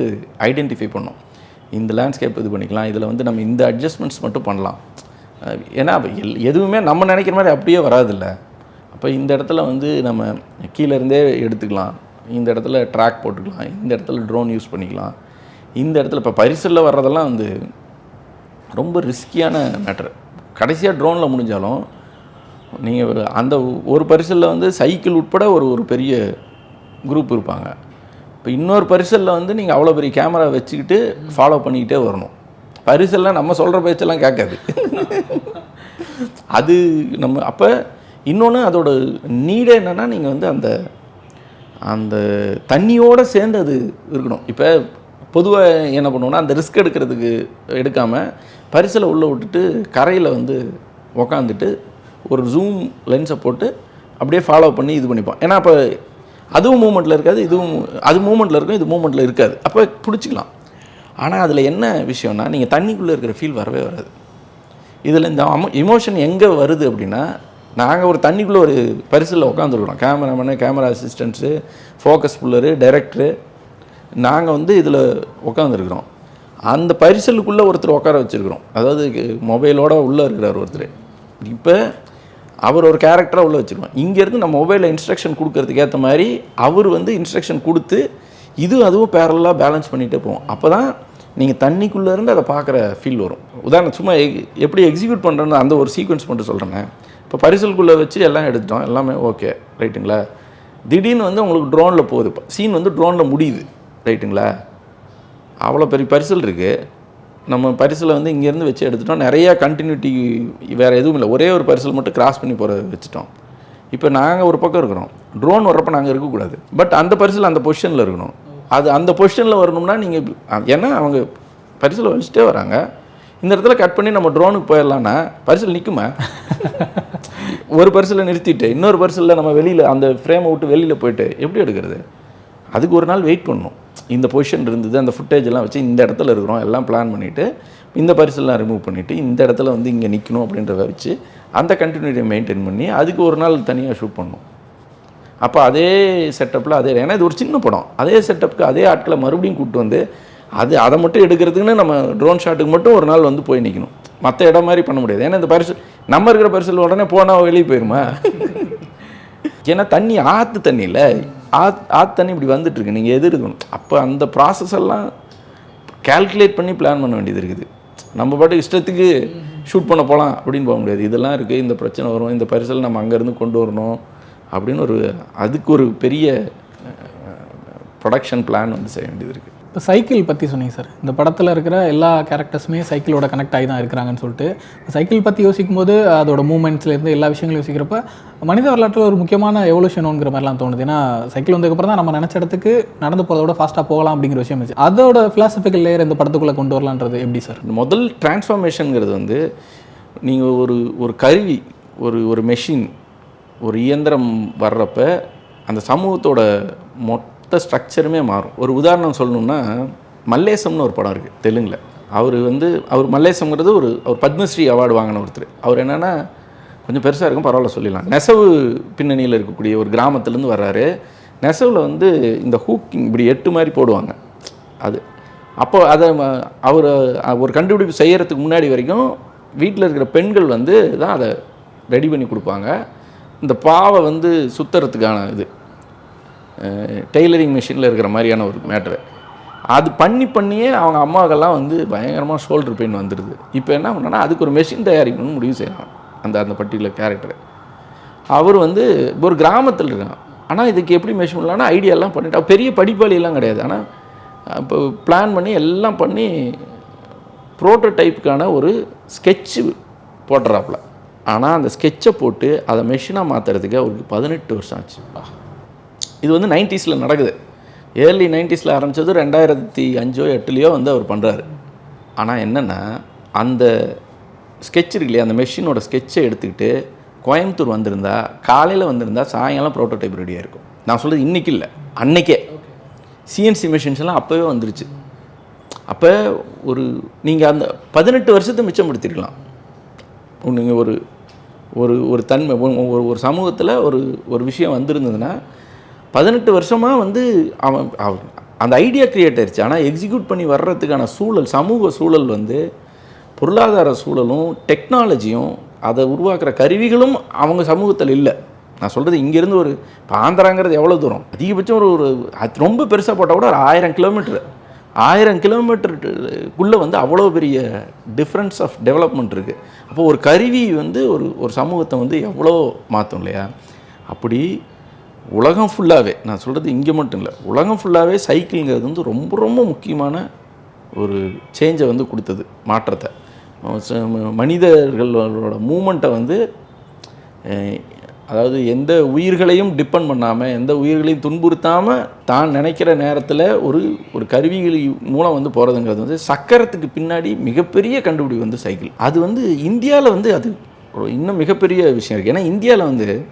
Speaker 2: ஐடென்டிஃபை பண்ணோம். இந்த லேண்ட்ஸ்கேப் இது பண்ணிக்கலாம், இதில் வந்து நம்ம இந்த அட்ஜஸ்ட்மெண்ட்ஸ் மட்டும் பண்ணலாம். ஏன்னா எதுவுமே நம்ம நினைக்கிற மாதிரி அப்படியே வராதில்ல. அப்போ இந்த இடத்துல வந்து நம்ம கீழேருந்தே எடுத்துக்கலாம், இந்த இடத்துல ட்ராக் போட்டுக்கலாம், இந்த இடத்துல ட்ரோன் யூஸ் பண்ணிக்கலாம், இந்த இடத்துல இப்போ பரிசலில் வர்றதெல்லாம் வந்து ரொம்ப ரிஸ்கியான மேட்ரு. கடைசியாக ட்ரோனில் முடிஞ்சாலும் நீங்கள் அந்த ஒரு பரிசலில் வந்து சைக்கிள் உட்பட ஒரு பெரிய குரூப் இருப்பாங்க. இப்போ இன்னொரு பரிசலில் வந்து நீங்கள் அவ்வளோ பெரிய கேமரா வச்சுக்கிட்டு ஃபாலோ பண்ணிக்கிட்டே வரணும். பரிசெல்லாம் நம்ம சொல்கிற பேச்செல்லாம் கேட்காது. அது நம்ம அப்போ இன்னொன்று அதோட நீடே என்னென்னா நீங்கள் வந்து அந்த தண்ணியோடு சேர்ந்து அது இருக்கணும். இப்போ பொதுவாக என்ன பண்ணுவோன்னா அந்த ரிஸ்க் எடுக்காமல் பரிசலை உள்ளே விட்டுட்டு கரையில் வந்து உக்காந்துட்டு ஒரு ஜூம் லென்ஸை போட்டு அப்படியே ஃபாலோ பண்ணி இது பண்ணிப்போம். ஏன்னா அப்போ அதுவும் மூமெண்ட்டில் இருக்காது, அது மூமெண்ட்டில் இருக்கும், இது மூமெண்ட்டில் இருக்காது. அப்போ பிடிச்சிக்கலாம். ஆனால் அதில் என்ன விஷயம்னா நீங்கள் தண்ணிக்குள்ளே இருக்கிற ஃபீல் வரவே வராது. இதில் இந்த இமோஷன் எங்கே வருது அப்படின்னா, நாங்கள் ஒரு தண்ணிக்குள்ளே ஒரு பரிசலில் உட்காந்துருக்குறோம். Cameraman, camera assistants, focus puller, director, நாங்கள் வந்து இதில் உட்காந்துருக்குறோம். அந்த பரிசலுக்குள்ளே ஒருத்தர் உட்கார வச்சுருக்குறோம். அதாவது மொபைலோடு உள்ளே இருக்கிறார் ஒருத்தர். இப்போ அவர் ஒரு கேரக்டராக உள்ளே வச்சுருவோம். இங்கேருந்து நம்ம மொபைலில் இன்ஸ்ட்ரக்ஷன் கொடுக்கறதுக்கு ஏற்ற மாதிரி அவர் வந்து இன்ஸ்ட்ரக்ஷன் கொடுத்து அதுவும் பேரலாக பேலன்ஸ் பண்ணிகிட்டே போவோம். அப்போ தான் நீங்கள் தண்ணிக்குள்ளேருந்து அதை பார்க்குற ஃபீல் வரும். உதாரணம் சும்மா எப்படி எக்ஸிக்யூட் பண்ணுறேன்னு அந்த ஒரு சீக்வன்ஸ் மட்டும் சொல்கிறேங்க. இப்போ பரிசலுக்குள்ளே வச்சு எல்லாம் எடுத்துட்டோம், எல்லாமே ஓகே ரைட்டுங்களா. திடீர்னு வந்து உங்களுக்கு ட்ரோனில் போகுது, சீன் வந்து ட்ரோனில் முடியுது ரைட்டுங்களா. அவ்வளோ பெரிய பரிசல் இருக்குது, நம்ம பரிசலை வந்து இங்கேருந்து வச்சு எடுத்துட்டோம். நிறையா கண்டினியூட்டி வேறு எதுவும் இல்லை, ஒரே ஒரு பரிசல் மட்டும் கிராஸ் பண்ணி போகிற வச்சுட்டோம். இப்போ நாங்கள் ஒரு பக்கம் இருக்கிறோம், ட்ரோன் வர்றப்போ நாங்கள் இருக்கக்கூடாது. பட் அந்த பரிசல் அந்த பொசிஷனில் இருக்கணும். அது அந்த பொசிஷனில் வரணும்னா நீங்கள் ஏன்னா அவங்க பரிசலை வச்சுட்டே வராங்க, இந்த இடத்துல கட் பண்ணி நம்ம ட்ரோனுக்கு போயிடலான்னா பரிசல் நிற்குமா? ஒரு பரிசலை நிறுத்திட்டு இன்னொரு பரிசலில் நம்ம வெளியில் அந்த ஃப்ரேமை விட்டு வெளியில் போயிட்டு எப்படி எடுக்கிறது? அதுக்கு ஒரு நாள் வெயிட் பண்ணணும். இந்த பொசிஷன் இருந்தது, அந்த ஃபுட்டேஜ் எல்லாம் வச்சு இந்த இடத்துல இருக்கிறோம் எல்லாம் பிளான் பண்ணிவிட்டு இந்த பரிசெல்லாம் ரிமூவ் பண்ணிவிட்டு இந்த இடத்துல வந்து இங்கே நிற்கணும் அப்படின்றத வச்சு அந்த கண்டினியூட்டியை மெயின்டைன் பண்ணி அதுக்கு ஒரு நாள் தனியாக ஷூட் பண்ணணும். அப்போ அதே செட்டப்பில் அதே, ஏன்னா இது ஒரு சின்ன படம், அதே செட்டப்புக்கு அதே ஆட்களை மறுபடியும் கூப்பிட்டு வந்து அதை மட்டும் எடுக்கிறதுக்குன்னு நம்ம ட்ரோன் ஷாட்டுக்கு மட்டும் ஒரு நாள் வந்து போய் நிற்கணும். மற்ற இடம் மாதிரி பண்ண முடியாது. ஏன்னா இந்த பரிசல் நம்ம இருக்கிற பரிசல் உடனே போனால் வெளியே போயிடுமா? ஏன்னா தண்ணி ஆற்று தண்ணி இல்லை, ஆற்று தண்ணி இப்படி வந்துட்டுருக்கு, நீங்கள் எது இருக்கணும். அப்போ அந்த ப்ராசஸ் எல்லாம் கேல்குலேட் பண்ணி பிளான் பண்ண வேண்டியது இருக்குது. நம்ம பாட்டு இஷ்டத்துக்கு ஷூட் பண்ண போகலாம் அப்படின்னு போக முடியாது. இதெல்லாம் இருக்குது, இந்த பிரச்சனை வரும், இந்த பரிசல் நம்ம அங்கேருந்து கொண்டு வரணும் அப்படின்னு அதுக்கு ஒரு பெரிய ப்ரொடக்ஷன் பிளான் வந்து செய்ய வேண்டியது இருக்குது.
Speaker 1: இப்போ சைக்கிள் பற்றி சொன்னீங்க சார். இந்த படத்தில் இருக்கிற எல்லா கேரக்டர்ஸுமே சைக்கிளோட கனெக்ட் ஆகி தான் இருக்கிறாங்கன்னு சொல்லிட்டு, சைக்கிள் பற்றி யோசிக்கும் போது அதோட மூமெண்ட்ஸ்லேருந்து எல்லா விஷயங்களும் யோசிக்கிறப்ப மனித வரலாற்றில் ஒரு முக்கியமான எவல்யூஷனுங்கிற மாதிரிலாம் தோணுது. ஏன்னா சைக்கிள் வந்ததுக்கப்புறம் தான் நம்ம நினச்ச இடத்துக்கு நடந்து போகிறதோட ஃபாஸ்ட்டாக போகலாம் அப்படிங்கிற விஷயம் இருந்துச்சு. அதோட ஃபிலாசபிக்கல் லேயர் இந்த படத்துக்குள்ளே கொண்டு வரலான்றது எப்படி சார்?
Speaker 2: முதல் டிரான்ஸ்ஃபார்மேஷனுங்கிறது வந்து நீங்கள் ஒரு கருவி ஒரு மெஷின், ஒரு இயந்திரம் வர்றப்ப அந்த சமூகத்தோட மொத்த ஸ்ட்ரக்சருமே மாறும். ஒரு உதாரணம் சொல்லணும்னா, மல்லேசம்னு ஒரு படம் இருக்குது தெலுங்கில். அவர் மல்லேசம்ங்கிறது அவர் பத்மஸ்ரீ அவார்டு வாங்கின ஒருத்தர். அவர் என்னென்னா கொஞ்சம் பெருசாக இருக்கும், பரவாயில்ல சொல்லிடலாம். நெசவு பின்னணியில் இருக்கக்கூடிய ஒரு கிராமத்துலேருந்து வர்றாரு. நெசவில் இந்த ஹூக்கிங் இப்படி 8 மாதிரி போடுவாங்க. அது அப்போ அதை அவர் ஒரு கண்டுபிடிப்பு செய்கிறதுக்கு முன்னாடி வரைக்கும் வீட்டில் இருக்கிற பெண்கள் தான் அதை ரெடி பண்ணி கொடுப்பாங்க. இந்த பாவை சுற்றுறதுக்கான இது டெய்லரிங் மிஷினில் இருக்கிற மாதிரியான ஒரு மேட்ரு. அது பண்ணியே அவங்க அம்மாவுக்கெல்லாம் பயங்கரமாக ஷோல்டர் பெயின் வந்துடுது. இப்போ என்ன பண்ணான்னா அதுக்கு ஒரு மெஷின் தயாரிக்கணும்னு முடிவு செய்யலாம். அந்த பர்டிகுலர் கேரக்டர் அவர் ஒரு கிராமத்தில் இருக்கான். ஆனால் இதுக்கு எப்படி மெஷின் பண்ணலான்னா ஐடியாலாம் பண்ணிட்டு, பெரிய படிப்பாளியெல்லாம் கிடையாது. ஆனால் இப்போ பிளான் பண்ணி எல்லாம் பண்ணி ப்ரோட்டோடைப்புக்கான ஒரு ஸ்கெட்சு போட்டுறாப்புல. ஆனால் அந்த ஸ்கெட்சை போட்டு அதை மெஷினாக மாற்றுறதுக்கு அவருக்கு 18 வருஷம் ஆச்சு. இது 90s நடக்குது. ஏர்லி 90s ஆரம்பித்தது 2005 2008 அவர் பண்ணுறாரு. ஆனால் என்னென்னா அந்த ஸ்கெட்ச் இருக்கு இல்லையா, அந்த மெஷினோட ஸ்கெட்சை எடுத்துக்கிட்டு கோயம்புத்தூர் வந்திருந்தா, காலையில் வந்திருந்தா சாயங்காலம் ப்ரோட்டோடைப் ரெடியாக இருக்கும். நான் சொல்கிறது இன்றைக்கி இல்லை, அன்றைக்கே. சிஎன்சி மெஷின்ஸ்லாம் அப்போவே வந்துருச்சு. அப்போ நீங்கள் அந்த 18 வருஷத்தை மிச்சப்படுத்திருக்கலாம். நீங்கள் ஒரு தன்மை ஒரு சமூகத்தில் ஒரு விஷயம் வந்திருந்ததுன்னா 18 வருஷமாக அவன் அந்த ஐடியா க்ரியேட் ஆயிடுச்சு. ஆனால் எக்ஸிக்யூட் பண்ணி வர்றதுக்கான சூழல், சமூக சூழல் பொருளாதார சூழலும் டெக்னாலஜியும் அதை உருவாக்குற கருவிகளும் அவங்க சமூகத்தில் இல்லை. நான் சொல்கிறது இங்கேருந்து இப்போ ஆந்திராங்கிறது எவ்வளோ தூரம், அதிகபட்சம் அது ரொம்ப பெருசாக போட்டால் கூட ஒரு 1000 கிலோமீட்டர், 1000 கிலோமீட்டருக்குள்ளே அவ்வளோ பெரிய டிஃப்ரென்ஸ் ஆஃப் டெவலப்மெண்ட் இருக்குது. அப்போது ஒரு கருவி ஒரு சமூகத்தை எவ்வளோ மாற்றும் இல்லையா. அப்படி உலகம் ஃபுல்லாகவே, நான் சொல்கிறது இங்கே மட்டும் இல்லை, உலகம் ஃபுல்லாகவே சைக்கிள்ங்கிறது ரொம்ப ரொம்ப முக்கியமான ஒரு சேஞ்சை கொடுத்தது, மாற்றத்தை. மனிதர்களோட மூமெண்ட்டை அதாவது எந்த உயிர்களையும் டிபெண்ட் பண்ணாமல், எந்த உயிர்களையும் துன்புறுத்தாமல் தான் நினைக்கிற நேரத்தில் ஒரு கருவிகள் மூலம் போகிறதுங்கிறது சக்கரத்துக்கு பின்னாடி மிகப்பெரிய கண்டுபிடி சைக்கிள். அது இந்தியாவில் அது இன்னும் மிகப்பெரிய விஷயம் இருக்குது. ஏன்னா இந்தியாவில்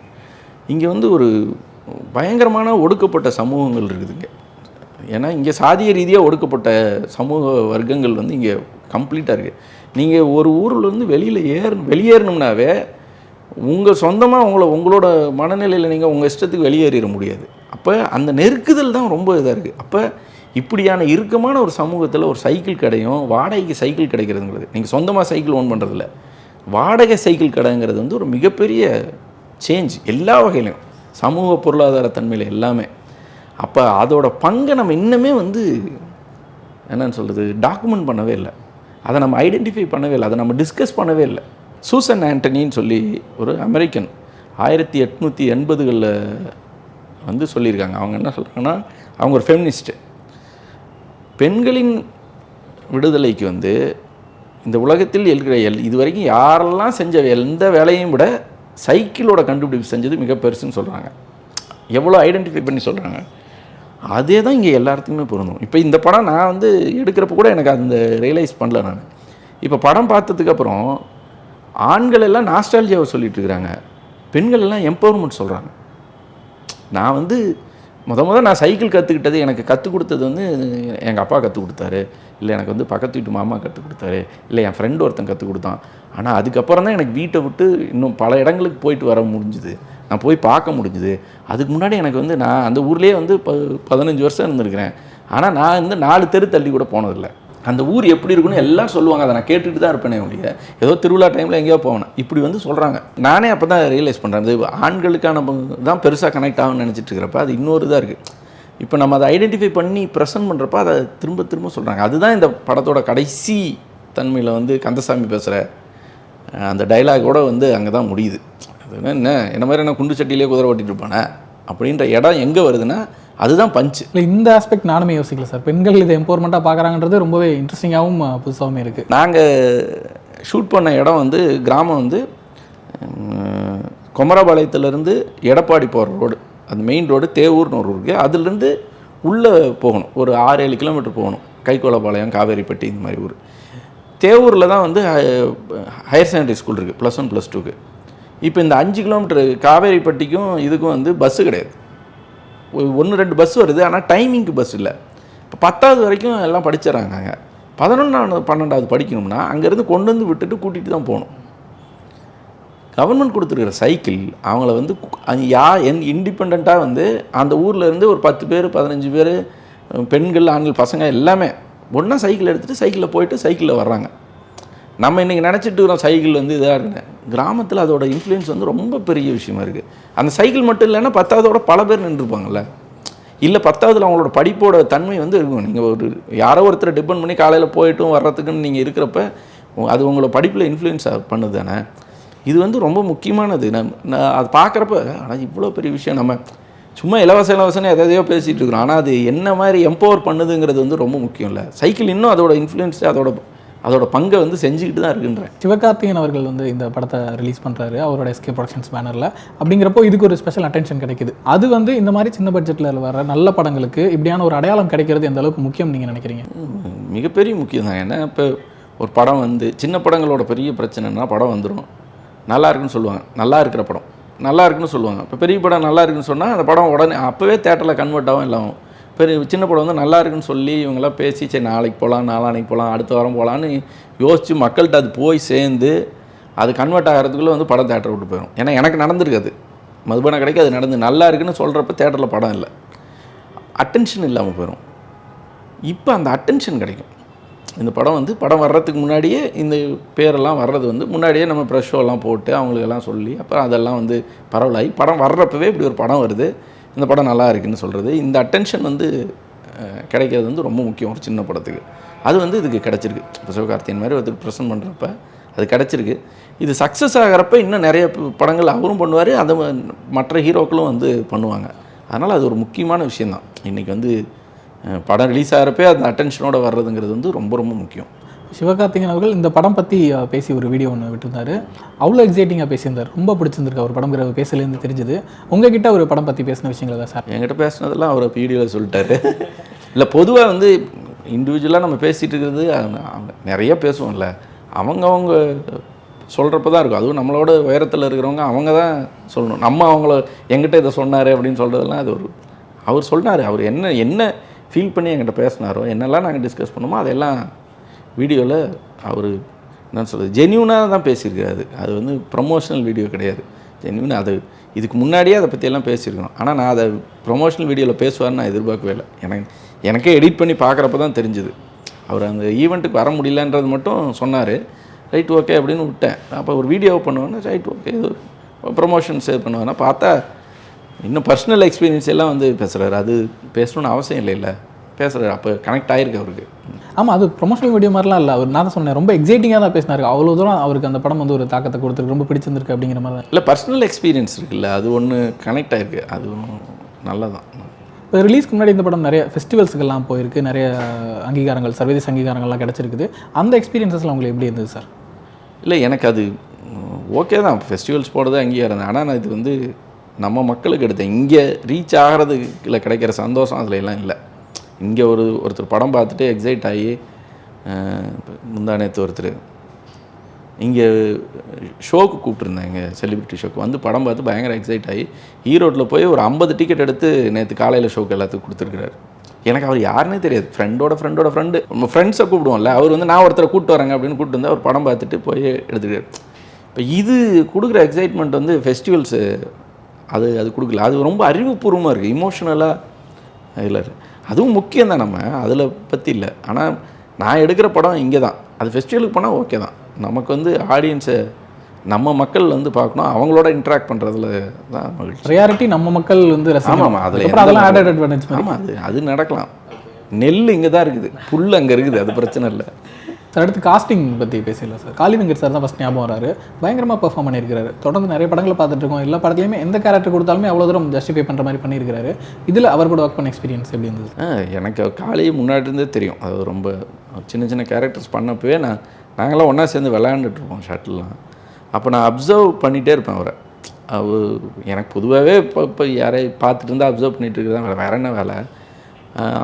Speaker 2: இங்கே ஒரு பயங்கரமான ஒடுக்கப்பட்ட சமூகங்கள் இருக்குதுங்க. ஏன்னா இங்கே சாதிய ரீதியாக ஒடுக்கப்பட்ட சமூக வர்க்கங்கள் இங்கே கம்ப்ளீட்டாக இருக்குது. நீங்கள் ஒரு ஊரில் வெளியேறணும்னாவே உங்கள் சொந்தமாக உங்களோட மனநிலையில் நீங்கள் உங்கள் இஷ்டத்துக்கு வெளியேறிட முடியாது. அப்போ அந்த நெருக்குதல் தான் ரொம்ப இதாக இருக்குது. அப்போ இப்படியான இறுக்கமான ஒரு சமூகத்தில் ஒரு சைக்கிள் கடையும் வாடகைக்கு சைக்கிள் கிடைக்கிறதுங்கிறது, நீங்கள் சொந்தமாக சைக்கிள் ஓன் பண்ணுறதில்ல, வாடகை சைக்கிள் கடைங்கிறது ஒரு மிகப்பெரிய சேஞ்ச் எல்லா வகையிலையும், சமூக பொருளாதார தன்மையில் எல்லாமே. அப்போ அதோட பங்கை நம்ம இன்னுமே என்னன்னு சொல்கிறது, டாக்குமெண்ட் பண்ணவே இல்லை, அதை நம்ம ஐடென்டிஃபை பண்ணவே இல்லை, அதை நம்ம டிஸ்கஸ் பண்ணவே இல்லை. சூசன் ஆண்டனின்னு சொல்லி ஒரு அமெரிக்கன் 1880களில் சொல்லியிருக்காங்க. அவங்க என்ன சொல்கிறாங்கன்னா, அவங்க ஒரு ஃபெமினிஸ்ட்டு. பெண்களின் விடுதலைக்கு இந்த உலகத்தில் இருக்கிற இது வரைக்கும் யாரெல்லாம் செஞ்ச எந்த வேலையும் விட சைக்கிளோட கண்டுபிடிப்பு செஞ்சது மிக பெருசுன்னு சொல்கிறாங்க. எவ்வளோ ஐடென்டிஃபை பண்ணி சொல்கிறாங்க. அதே தான் இங்கே எல்லாத்துக்குமே பொருந்தும். இப்போ இந்த படம் நான் எடுக்கிறப்ப கூட எனக்கு அந்த ரியலைஸ் பண்ணல. நான் இப்போ படம் பார்த்ததுக்கப்புறம் ஆண்கள் எல்லாம் நாஸ்டால்ஜியாவை சொல்லிட்டு இருக்கிறாங்க, பெண்கள் எல்லாம் எம்பவர்மெண்ட் சொல்கிறாங்க. நான் நான் சைக்கிள் கற்றுக்கிட்டது, எனக்கு கற்றுக் கொடுத்தது எங்கள் அப்பா கற்றுக் கொடுத்தாரு, இல்லை எனக்கு பக்கத்து வீட்டு மாமா கற்றுக் கொடுத்தாரு, இல்லை என் ஃப்ரெண்டு ஒருத்தன் கற்றுக் கொடுத்தான். ஆனால் அதுக்கப்புறம் தான் எனக்கு வீட்டை விட்டு இன்னும் பல இடங்களுக்கு போயிட்டு வர முடிஞ்சுது, நான் போய் பார்க்க முடிஞ்சுது. அதுக்கு முன்னாடி எனக்கு நான் அந்த ஊர்லேயே 15 வருஷம் இருந்திருக்கிறேன். ஆனால் நான் 4 தெரு தள்ளி கூட போனதில்லை. அந்த ஊர் எப்படி இருக்குன்னு எல்லாம் சொல்லுவாங்க, அதை நான் கேட்டுட்டு தான் இருப்பேனே ஒழிய ஏதோ திருவிழா டைமில் எங்கேயோ போவேன் இப்படி சொல்கிறாங்க. நானே அப்போ தான் ரியலைஸ் பண்ணுறேன், இது ஆண்களுக்கான தான் பெருசாக கனெக்ட் ஆகும்னு நினச்சிட்டு இருக்கிறப்ப அது இன்னொரு இதாக இருக்குது. இப்போ நம்ம அதை ஐடென்டிஃபை பண்ணி ப்ரெசென்ட் பண்ணுறப்ப அதை திரும்ப திரும்ப சொல்கிறாங்க. அதுதான் இந்த படத்தோட கடைசி தன்மையில் கந்தசாமி பேசுகிற அந்த டைலாகோட அங்கே தான் முடியுது. அது என்ன மாதிரி என்ன குண்டு சட்டியிலே குதிரை ஓட்டிகிட்டு இருப்பானே அப்படின்ற இடம் எங்கே வருதுன்னா அதுதான் பஞ்சு.
Speaker 1: இல்லை, இந்த ஆஸ்பெக்ட் நானுமே யோசிக்கல சார். பெண்கள் இதை எம்பவர்மெண்ட்டாக பார்க்குறாங்கன்றது ரொம்பவே இன்ட்ரெஸ்டிங்காகவும் புதுசாகவும் இருக்குது.
Speaker 2: நாங்கள் ஷூட் பண்ண இடம் கிராமம் கொமராபாளையத்துலேருந்து எடப்பாடி போகிற ரோடு, அந்த மெயின் ரோடு தேவூர்னு ஒரு இருக்குது. அதுலேருந்து உள்ளே போகணும், ஒரு 6-7 கிலோமீட்டர் போகணும். கைகோளபாளையம், காவேரிப்பட்டி, இந்த மாதிரி ஊர். தேவூரில் தான் ஹையர் செகண்டரி ஸ்கூல் இருக்குது, +1 +2க்கு. இப்போ இந்த 5 கிலோமீட்டர் காவேரிப்பட்டிக்கும் இதுக்கும் வந்து பஸ்ஸு கிடையாது. 1-2 பஸ் வருது, ஆனால் டைமிங்க்கு பஸ் இல்லை. இப்போ 10வது வரைக்கும் எல்லாம் படிச்சிடறாங்க. 11வது 12வது படிக்கணும்னா அங்கேருந்து கொண்டு வந்து விட்டுட்டு கூட்டிகிட்டு தான் போகணும். கவர்மெண்ட் கொடுத்துருக்குற சைக்கிள் அவங்கள வந்து இண்டிபெண்ட்டாக வந்து அந்த ஊரில் இருந்து ஒரு 10 பேர் 15 பேர் பெண்கள் ஆண்கள் பசங்க எல்லாமே ஒன்றா சைக்கிள் எடுத்துகிட்டு சைக்கிளில் போயிட்டு சைக்கிளில் வர்றாங்க. நம்ம இன்றைக்கி நினச்சிட்டு இருக்கிறோம் சைக்கிள் வந்து இதாக இருக்குன்னு. கிராமத்தில் அதோட இன்ஃப்ளூயன்ஸ் வந்து ரொம்ப பெரிய விஷயமா இருக்குது. அந்த சைக்கிள் மட்டும் இல்லைன்னா 10வதோட பல பேர் நின்றுருப்பாங்கள்ல. இல்லை 10வதுல அவங்களோட படிப்போட தன்மை வந்து இருக்கும். நீங்கள் ஒரு யாரோ ஒருத்தரை டிபெண்ட் பண்ணி காலையில் போயிட்டும் வர்றதுக்குன்னு நீங்கள் இருக்கிறப்ப அது உங்களோட படிப்பில் இன்ஃப்ளூயன்ஸ் பண்ணுது தானே. இது வந்து ரொம்ப முக்கியமானது. நான் அது பார்க்குறப்ப ஆனால் இவ்வளோ பெரிய விஷயம் நம்ம சும்மா இலவசன்னு எதையோ பேசிகிட்டு இருக்கிறோம். ஆனால் அது என்ன மாதிரி எம்பவர் பண்ணுதுங்கிறது வந்து ரொம்ப முக்கியம் இல்லை. சைக்கிள் இன்னும் அதோட இன்ஃப்ளூயன்ஸ் அதோட பங்கை வந்து செஞ்சுக்கிட்டு தான் இருக்குன்றேன்.
Speaker 1: சிவகார்த்திகேயன் அவர்கள் வந்து இந்த படத்தை ரிலீஸ் பண்ணுறாரு அவரோட எஸ்கே ப்ரொடக்ஷன்ஸ் பேனரில். அப்படிங்கிறப்போ இதுக்கு ஒரு ஸ்பெஷல் அட்டென்ஷன் கிடைக்குது. அது வந்து இந்த மாதிரி சின்ன பட்ஜெட்டில் வர நல்ல படங்களுக்கு இப்படியான ஒரு அடையாளம் கிடைக்கிறது எந்த அளவுக்கு முக்கியம் நீங்கள் நினைக்கிறீங்க?
Speaker 2: மிகப்பெரிய முக்கியம் தான். ஏன்னா இப்போ ஒரு படம் வந்து சின்ன படங்களோட பெரிய பிரச்சனைனா படம் வந்துடும், நல்லா இருக்குன்னு சொல்லுவாங்க, நல்லா இருக்கிற படம் நல்லா இருக்குன்னு சொல்லுவாங்க. இப்போ பெரிய படம் நல்லா இருக்குன்னு சொன்னால் அந்த படம் உடனே அப்போவே தேட்டரில் கன்வெர்ட் ஆகும் எல்லாம். சின்ன படம் வந்து நல்லா இருக்குன்னு சொல்லி இவங்கெல்லாம் பேசி சரி நாளைக்கு போகலாம் நாளான்னைக்கு போகலாம் அடுத்த வாரம் போகலான்னு யோசித்து மக்கள்கிட்ட அது போய் சேர்ந்து அது கன்வெர்ட் ஆகிறதுக்குள்ளே வந்து படம் தேட்டரை விட்டு போயிடும். ஏன்னா எனக்கு நடந்திருக்காது, மதுபான கடைக்கு அது நடந்து நல்லா இருக்குன்னு சொல்கிறப்ப தேட்டரில் படம் இல்லை, அட்டென்ஷன் இல்லாமல் போயிடும். இப்போ அந்த அட்டென்ஷன் கிடைக்கும். இந்த படம் வந்து படம் வர்றதுக்கு முன்னாடியே இந்த பேரெல்லாம் வர்றது வந்து முன்னாடியே நம்ம ப்ரெஷ் ஷோலாம் போட்டு அவங்களுக்கெல்லாம் சொல்லி அப்புறம் அதெல்லாம் வந்து பரவலாகி படம் வர்றப்பவே இப்படி ஒரு படம் வருது, இந்த படம் நல்லா இருக்குதுன்னு சொல்கிறது, இந்த அட்டென்ஷன் வந்து கிடைக்கிறது வந்து ரொம்ப முக்கியம் ஒரு சின்ன படத்துக்கு. அது வந்து இதுக்கு கிடச்சிருக்கு. இப்போ சிவகார்த்திகேயன் மாதிரி ஒருத்தர் ப்ரெசென்ட் பண்ணுறப்ப அது கிடச்சிருக்கு. இது சக்ஸஸ் ஆகிறப்ப இன்னும் நிறைய படங்கள் அவரும் பண்ணுவார், அதை மற்ற ஹீரோக்களும் வந்து பண்ணுவாங்க. அதனால் அது ஒரு முக்கியமான விஷயந்தான். இன்றைக்கி வந்து படம் ரிலீஸ் ஆகிறப்பே அந்த அட்டென்ஷனோட வர்றதுங்கிறது வந்து ரொம்ப ரொம்ப முக்கியம்.
Speaker 1: சிவகார்த்திகேயன் அவர்கள் இந்த படம் பற்றி பேசி ஒரு வீடியோ ஒன்று விட்டுருந்தார். அவ்வளோ எக்ஸைட்டிங்காக பேசியிருந்தார், ரொம்ப பிடிச்சிருந்திருக்கு அவர் படங்கிற பேசலேருந்து தெரிஞ்சுது. உங்ககிட்ட ஒரு படம் பற்றி பேசின விஷயங்கள் தான் சார்?
Speaker 2: என்கிட்ட பேசினதெல்லாம் அவர் வீடியோவில் சொல்லிட்டாரு. இல்லை பொதுவாக வந்து இண்டிவிஜுவலாக நம்ம பேசிகிட்டு இருக்கிறது நிறைய பேசுவோம்ல, அவங்கவுங்க சொல்கிறப்ப தான் இருக்கும். அதுவும் நம்மளோட உயரத்தில் இருக்கிறவங்க அவங்க தான் சொல்லணும். நம்ம அவங்கள என்கிட்ட இதை சொன்னார் அப்படின்னு சொல்கிறதெல்லாம் அது ஒரு அவர் சொன்னார். அவர் என்ன ஃபீல் பண்ணி என்கிட்ட பேசினாரோ என்னெல்லாம் நாங்கள் டிஸ்கஸ் பண்ணோமோ அதெல்லாம் வீடியோவில் அவர் என்ன சொல்கிறது ஜென்யூனாக தான் பேசியிருக்காரு. அது வந்து ப்ரொமோஷனல் வீடியோ கிடையாது, ஜென்யூனாக. அது இதுக்கு முன்னாடியே அதை பற்றியெல்லாம் பேசியிருக்கணும். ஆனால் நான் அதை ப்ரொமோஷனல் வீடியோவில் பேசுவார்னு நான் எதிர்பார்க்கவே இல்லை. எனக்கே எடிட் பண்ணி பார்க்குறப்ப தான் தெரிஞ்சுது. அவர் அந்த ஈவெண்ட்டுக்கு வர முடியலன்றது மட்டும் சொன்னார். ரைட் ஓகே அப்படின்னு விட்டேன். அப்போ ஒரு வீடியோ பண்ணுவேன்னா ரைட் ஓகே இது ப்ரொமோஷன் சேவ் பண்ணுவேன்னா பார்த்தா இன்னும் பர்சனல் எக்ஸ்பீரியன்ஸ் எல்லாம் வந்து பேசுகிறாரு. அது பேசணுன்னு அவசியம் இல்லை பேசுகிறாரு. அப்போ கனெக்ட் ஆகிருக்கு அவருக்கு.
Speaker 1: ஆமாம், அது ப்ரொமோஷனல் வீடியோ மாதிரிலாம் இல்லை. அவர் நான் தான் சொன்னேன் ரொம்ப எக்ஸைட்டிங்காக தான் பேசினார். அவ்வளோ தூரம் அவருக்கு அந்த படம் வந்து ஒரு தாக்கத்தை கொடுத்துருக்கு, ரொம்ப பிடிச்சிருந்துருக்கு அப்படிங்கிற மாதிரி தான்.
Speaker 2: இல்லை பர்சனல் எக்ஸ்பீரியன்ஸ் இருக்குல்ல, அது ஒன்று கனெக்ட் ஆகிருக்கு, அதுவும் நல்லதான்.
Speaker 1: இப்போ ரிலீஸ்க்கு முன்னாடி இந்த படம் நிறைய ஃபெஸ்டிவல்ஸுக்கெல்லாம் போயிருக்கு, நிறைய அங்கீகாரங்கள் சர்வதேச அங்கீகாரங்கள்லாம் கிடச்சிருக்குது. அந்த எக்ஸ்பீரியன்ஸஸ்லாம் உங்களுக்கு எப்படி இருந்தது சார்?
Speaker 2: இல்லை எனக்கு அது ஓகே தான், ஃபெஸ்டிவல்ஸ் போடுறது அங்கீகாரம் தான். ஆனால் நான் இது வந்து நம்ம மக்களுக்கு எடுத்தேன். இங்கே ரீச் ஆகிறதுல கிடைக்கிற சந்தோஷம் அதில் எல்லாம் இல்லை. இங்கே ஒருத்தர் படம் பார்த்துட்டு எக்ஸைட் ஆகி முந்தானேத்து ஒருத்தர் இங்கே ஷோக்கு கூப்பிட்ருந்தாங்க, செலிபிரிட்டி ஷோக்கு வந்து படம் பார்த்து பயங்கர எக்ஸைட் ஆகி ஈரோட்டில் போய் ஒரு 50 டிக்கெட் எடுத்து நேற்று காலையில் ஷோக்கு எல்லாத்துக்கும் கொடுத்துருக்குறாரு. எனக்கு அவர் யாருன்னே தெரியாது. ஃப்ரெண்டோட ஃப்ரெண்டு நம்ம ஃப்ரெண்ட்ஸை கூப்பிடுவோம்ல, அவர் வந்து நான் ஒருத்தரை கூப்பிட்டு வரேங்க அப்படின்னு கூப்பிட்டு வந்தால் அவர் படம் பார்த்துட்டு போய் எடுத்துக்கிறார். இப்போ இது கொடுக்குற எக்ஸைட்மெண்ட் வந்து ஃபெஸ்டிவல்ஸு அது கொடுக்கல. அது ரொம்ப அறிவுபூர்வமாக இருக்குது, இமோஷனலாக இல்லை. அதுவும் முக்கியம் தான், நம்ம அதில் பற்றி இல்லை. ஆனால் நான் எடுக்கிற படம் இங்கே தான். அது ஃபெஸ்டிவலுக்கு போனால் ஓகே தான். நமக்கு வந்து ஆடியன்ஸை நம்ம மக்கள் வந்து பார்க்கணும், அவங்களோட இன்ட்ராக்ட் பண்ணுறதுல தான் மகிழ்ச்சி.
Speaker 1: ப்ரையாரிட்டி நம்ம மக்கள் வந்து
Speaker 2: ஆமாம், அதில்
Speaker 1: அதெல்லாம் ஆடட் அட்வான்டேஜ்.
Speaker 2: ஆமாம், அது நடக்கலாம். நெல் இங்கே தான் இருக்குது, புல் அங்கே இருக்குது, அது பிரச்சனை இல்லை.
Speaker 1: சார் அடுத்து காஸ்டிங் பற்றி பேசிடலாம் சார். காளிவெங்கட் சார் தான் ஃபஸ்ட் ஞாபகம் வராரு. பயங்கரமாக பெர்ஃபார்ம் பண்ணியிருக்காரு. தொடர்ந்து நிறைய படங்களை பார்த்துட்டு இருக்கோம். எல்லா படத்துலையுமே எந்த கேரக்டர் கொடுத்தாலுமே அவ்வளோ தூரம் ஜஸ்டிஃபை பண்ணுற மாதிரி பண்ணியிருக்காரு. இதில் அவர் கூட ஒர்க் பண்ண எக்ஸ்பீரியன்ஸ் எப்படி இருந்தது?
Speaker 2: எனக்கு காளியை முன்னாடி இருந்தே தெரியும். அது ரொம்ப சின்ன கேரக்டர்ஸ் பண்ணப்பவே நாங்களாம் ஒன்றா சேர்ந்து விளையாண்டுட்ருப்போம் ஷட்டில்லாம். அப்போ நான் அப்சர்வ் பண்ணிகிட்டே இருப்பேன் அவரை. அவர் எனக்கு பொதுவாகவே இப்போ யாரையும் பார்த்துட்டு இருந்தால் அப்சர்வ் பண்ணிகிட்டு இருக்கிறதா வேறு என்ன வேலை.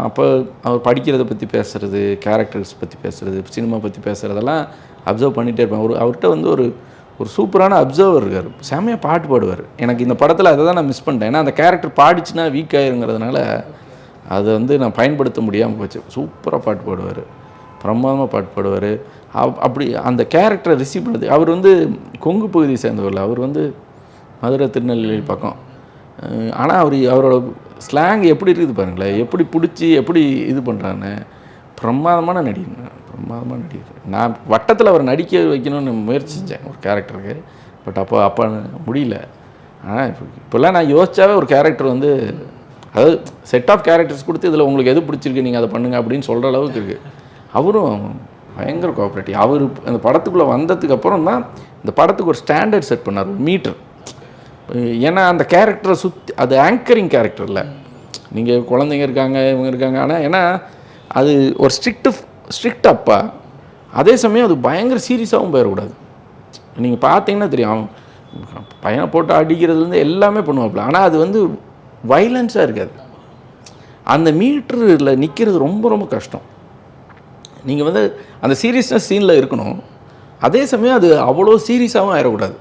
Speaker 2: அப்போ அவர் படிக்கிறத பற்றி பேசுகிறது, கேரக்டர்ஸ் பற்றி பேசுகிறது, சினிமா பற்றி பேசுகிறதெல்லாம் அப்சர்வ் பண்ணிகிட்டே இருப்பேன். அவர்கிட்ட வந்து ஒரு சூப்பரான அப்சர்வர் இருக்கார், செம்மையாக பாட்டு பாடுவார். எனக்கு இந்த படத்தில் அதை தான் நான் மிஸ் பண்ணிட்டேன். ஏன்னா அந்த கேரக்டர் பாடிச்சுன்னா வீக் ஆயிருங்கிறதுனால அதை வந்து நான் பயன்படுத்த முடியாமல் போச்சு. சூப்பராக பாட்டு பாடுவார், பிரமாதமாக பாட்டு பாடுவார். அப்படி அந்த கேரக்டரை ரிசீவ் பண்ணுறது. அவர் வந்து கொங்கு பகுதியை சேர்ந்தவர், அவர் வந்து மதுரை திருநெல்வேலி பக்கம். ஆனால் அவரோட ஸ்லாங் எப்படி இருக்குது பாருங்களேன், எப்படி பிடிச்சி எப்படி இது பண்ணுறான்னு. பிரமாதமான நடிகர், பிரமாதமான நடிகர். நான் வட்டத்தில் அவர் நடிக்க வைக்கணும்னு முயற்சி செஞ்சேன் ஒரு கேரக்டருக்கு, பட் அப்போ முடியல. ஆனால் இப்போல்லாம் நான் யோசிச்சாவே ஒரு கேரக்டர் வந்து, அதாவது செட் ஆஃப் கேரக்டர்ஸ் கொடுத்து இதில் உங்களுக்கு எது பிடிச்சிருக்கு நீங்கள் அதை பண்ணுங்கள் அப்படின்னு சொல்கிற அளவுக்கு இருக்குது. அவரும் பயங்கர கோஆப்ரேட்டிவ். அவர் அந்த படத்துக்குள்ளே வந்ததுக்கப்புறம் தான் இந்த படத்துக்கு ஒரு ஸ்டாண்டர்ட் செட் பண்ணார், ஒரு மீட்டர். ஏன்னா அந்த கேரக்டரை சுற்றி, அது ஆங்கரிங் கேரக்டர் இல்லை. நீங்கள் குழந்தைங்க இருக்காங்க, இவங்க இருக்காங்க, ஆனால் ஏன்னா அது ஒரு ஸ்ட்ரிக்ட் அப்பா, அதே சமயம் அது பயங்கர சீரியஸாகவும் போயிடக்கூடாது. நீங்கள் பார்த்தீங்கன்னா தெரியும், பையனை போட்டு அடிக்கிறதுலேருந்து எல்லாமே பண்ணுவாப்புல. ஆனால் அது வந்து வைலன்ஸாக இருக்காது. அந்த மீட்டரில் நிற்கிறது ரொம்ப ரொம்ப கஷ்டம். நீங்கள் வந்து அந்த சீரியஸ்னஸ் சீனில் இருக்கணும், அதே சமயம் அது அவ்வளோ சீரியஸாகவும் ஆயிடக்கூடாது.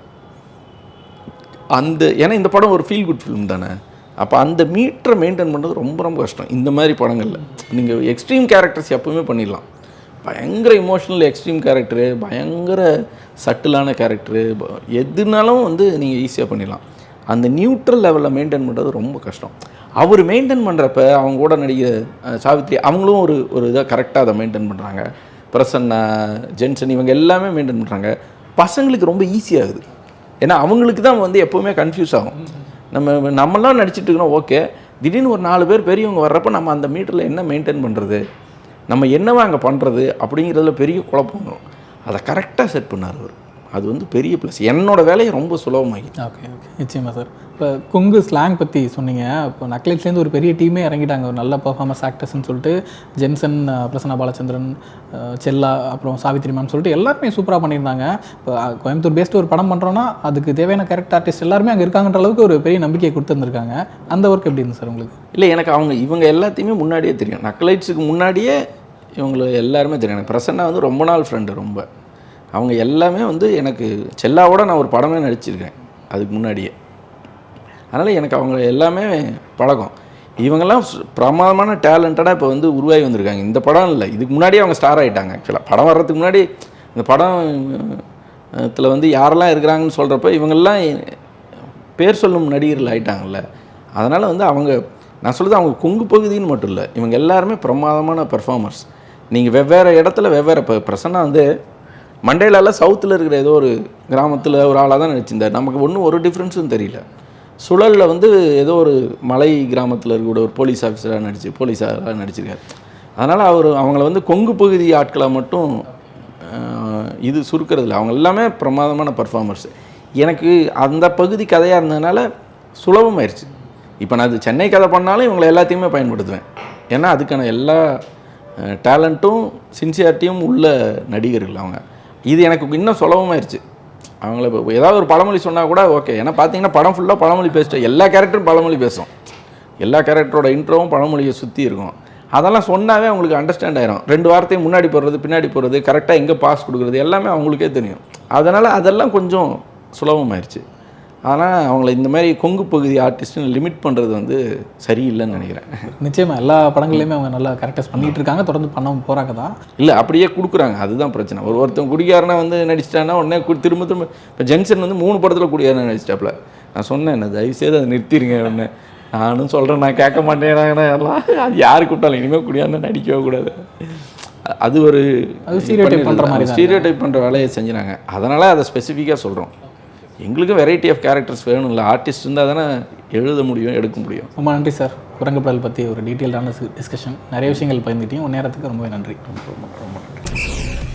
Speaker 2: ஏன்னா இந்த படம் ஒரு ஃபீல் குட் ஃபிலிம் தானே. அப்போ அந்த மீட்டரை மெயின்டைன் பண்ணுறது ரொம்ப ரொம்ப கஷ்டம் இந்த மாதிரி படங்களில். நீங்கள் எக்ஸ்ட்ரீம் கேரக்டர்ஸ் எப்போவுமே பண்ணிடலாம். பயங்கர இமோஷனல் எக்ஸ்ட்ரீம் கேரக்டரு, பயங்கர சட்டிலான கேரக்டரு, எதுனாலும் வந்து நீங்கள் ஈஸியாக பண்ணிடலாம். அந்த நியூட்ரல் லெவலில் மெயின்டைன் பண்ணுறது ரொம்ப கஷ்டம். அவர் மெயின்டைன் பண்ணுறப்ப அவங்க கூட நடிகை சாவித்ரி அவங்களும் ஒரு இதாக கரெக்டாக அதை மெயின்டைன் பண்ணுறாங்க. பிரசன்னா, ஜென்சன், இவங்க எல்லாமே மெயின்டைன் பண்ணுறாங்க. பசங்களுக்கு ரொம்ப ஈஸியாகுது. ஏன்னா அவங்களுக்கு தான் வந்து எப்போவுமே கன்ஃபியூஸ் ஆகும். நம்மளாம் நடிச்சிட்டு இருக்கணும், ஓகே, திடீர்னு ஒரு 4 பேர் பெரியவங்க வர்றப்போ நம்ம அந்த மீட்டரில் என்ன மெயின்டைன் பண்ணுறது, நம்ம என்னவா அங்கே பண்ணுறது அப்படிங்கிறதுல பெரிய குழப்பம் வரும். அதை கரெக்டாக செட் பண்ணார் அவர். அது வந்து பெரிய ப்ளஸ். என்னோடய வேலையை ரொம்ப சுலபமாகி.
Speaker 1: ஓகே நிச்சயமாக சார். இப்போ கொங்கு ஸ்லாங் பற்றி சொன்னீங்க. இப்போ நக்லைட்ஸ்லேருந்து ஒரு பெரிய டீமே இறங்கிட்டாங்க, ஒரு நல்ல பர்ஃபார்மன்ஸ் ஆக்டர்ஸ்ன்னு சொல்லிட்டு. ஜென்சன், பிரசன்னா பாலச்சந்திரன், செல்லா, அப்புறம் சாவித்ரி மேம் சொல்லிட்டு எல்லாருமே சூப்பராக பண்ணியிருந்தாங்க. இப்போ கோயம்புத்தூர் பேஸ்டு ஒரு படம் பண்ணுறோன்னா அதுக்கு தேவையான கேரக்டர் ஆர்டிஸ்ட் எல்லாருமே அங்கே இருக்காங்கன்ற அளவுக்கு ஒரு பெரிய நம்பிக்கையை கொடுத்துருந்துருக்காங்க. அந்த ஒர்க் எப்படி இருந்துச்சு சார் உங்களுக்கு?
Speaker 2: இல்லை, எனக்கு இவங்க எல்லாத்தையுமே முன்னாடியே தெரியும். நக்லைட்ஸுக்கு முன்னாடியே இவங்களை எல்லாருமே தெரியும். எனக்கு பிரசன்னா வந்து ரொம்ப நாள் ஃப்ரெண்டு. ரொம்ப அவங்க எல்லாமே வந்து எனக்கு செல்லாவோட நான் ஒரு படமே நடிச்சிருக்கேன் அதுக்கு முன்னாடியே. அதனால் எனக்கு அவங்க எல்லாமே பழக்கம். இவங்கெல்லாம் பிரமாதமான டேலண்டடாக இப்போ வந்து உருவாகி வந்திருக்காங்க. இந்த படம் இல்லை, இதுக்கு முன்னாடியே அவங்க ஸ்டார் ஆகிட்டாங்க. ஆக்சுவலாக படம் வர்றதுக்கு முன்னாடி இந்த படத்தில் வந்து யாரெல்லாம் இருக்கிறாங்கன்னு சொல்கிறப்ப இவங்கெல்லாம் பேர் சொல்லும் நடிகர்கள் ஆகிட்டாங்கல்ல. அதனால் வந்து நான் சொல்கிறது அவங்க கொங்கு பகுதின்னு மட்டும் இல்லை, இவங்க எல்லாருமே பிரமாதமான பெர்ஃபார்மர்ஸ். நீங்கள் வெவ்வேறு இடத்துல வெவ்வேறு, இப்போ பிரசன்னா வந்து மண்டேலாவில் சவுத்தில் இருக்கிற ஏதோ ஒரு கிராமத்தில் ஒரு ஆளாக தான் நடிச்சிருந்தார். நமக்கு ஒன்றும் ஒரு டிஃப்ரென்ஸும் தெரியல. சுழலில் வந்து ஏதோ ஒரு மலை கிராமத்தில் இருக்கக்கூடிய ஒரு போலீஸ் ஆஃபீஸராக போலீஸாக நடிச்சிருக்காரு. அதனால் அவங்கள வந்து கொங்கு பகுதி ஆட்களாக மட்டும் இது சுருக்கிறதில்ல. அவங்க எல்லாமே பிரமாதமான பர்ஃபார்மர்ஸ். எனக்கு அந்த பகுதி கதையாக இருந்ததுனால சுலபமாயிருச்சு. இப்போ நான் அது சென்னை கதை பண்ணாலும் இவங்களை எல்லாத்தையுமே பயன்படுத்துவேன். ஏன்னா அதுக்கான எல்லா டேலண்ட்டும் சின்சியாரிட்டியும் உள்ள நடிகர்கள் அவங்க. இது எனக்கு இன்னும் சுலபமாயிருச்சு. அவங்கள இப்போ ஏதாவது ஒரு பழமொழி சொன்னால் கூட ஓகே. ஏன்னா பார்த்தீங்கன்னா படம் ஃபுல்லாக பழமொழி பேசிட்டேன். எல்லா கேரக்டரும் பழமொழி பேசும். எல்லா கேரக்டரோட இன்ட்ரோவும் பழமொழியை சுற்றி இருக்கும். அதெல்லாம் சொன்னாவே அவங்களுக்கு அண்டர்ஸ்டாண்ட் ஆயிரும். 2 வார்த்தையும் முன்னாடி போடுறது, பின்னாடி போடுறது, கரெக்டாக எங்கே பாஸ் கொடுக்குறது எல்லாமே அவங்களுக்கே தெரியும். அதனால் அதெல்லாம் கொஞ்சம் சுலபமாயிருச்சு. ஆனால் அவங்கள இந்த மாதிரி கொங்கு பகுதி ஆர்டிஸ்ட்டுன்னு லிமிட் பண்ணுறது வந்து சரியில்லைன்னு நினைக்கிறேன்.
Speaker 1: நிச்சயமாக எல்லா படங்கள்லையுமே அவங்க நல்லா கரெக்டாக பண்ணிகிட்டு இருக்காங்க, தொடர்ந்து பண்ண போகிறாங்க தான்.
Speaker 2: இல்லை, அப்படியே கொடுக்குறாங்க, அதுதான் பிரச்சனை. ஒருத்தன் குடிகாரனா வந்து நடிச்சிட்டான்னா உடனே திரும்ப இப்போ ஜென்சன் வந்து 3 படத்தில் குடிகாரனா நடிச்சிட்டாப்புல. நான் சொன்னேன், என்ன தயவுசெய்து அதை நிறுத்திடுங்க. உடனே நானும் சொல்கிறேன், நான் கேட்க மாட்டேன் எல்லாம். அது யாரு கூப்பிட்டாலும் இனிமேல் குடியாரனா நடிக்கவே கூடாது. அது ஒரு ஸ்டீரியோடைப் பண்ணுற வேலையை செஞ்சுனாங்க. அதனால் அதை ஸ்பெசிஃபிக்காக சொல்கிறோம். எங்களுக்கும் வெரைட்டி ஆஃப் கேரக்டர்ஸ் வேணும். இல்லை, ஆர்டிஸ்ட் இருந்தால் தானே எழுத முடியும், எடுக்க முடியும்.
Speaker 1: ரொம்ப நன்றி சார். குரங்குப்படல் பற்றி ஒரு டீட்டெயில்டான டிஸ்கஷன், நிறைய விஷயங்கள் பகிர்ந்துட்டீங்க. உன் நேரத்துக்கு ரொம்ப நன்றி.
Speaker 2: ரொம்ப நன்றி.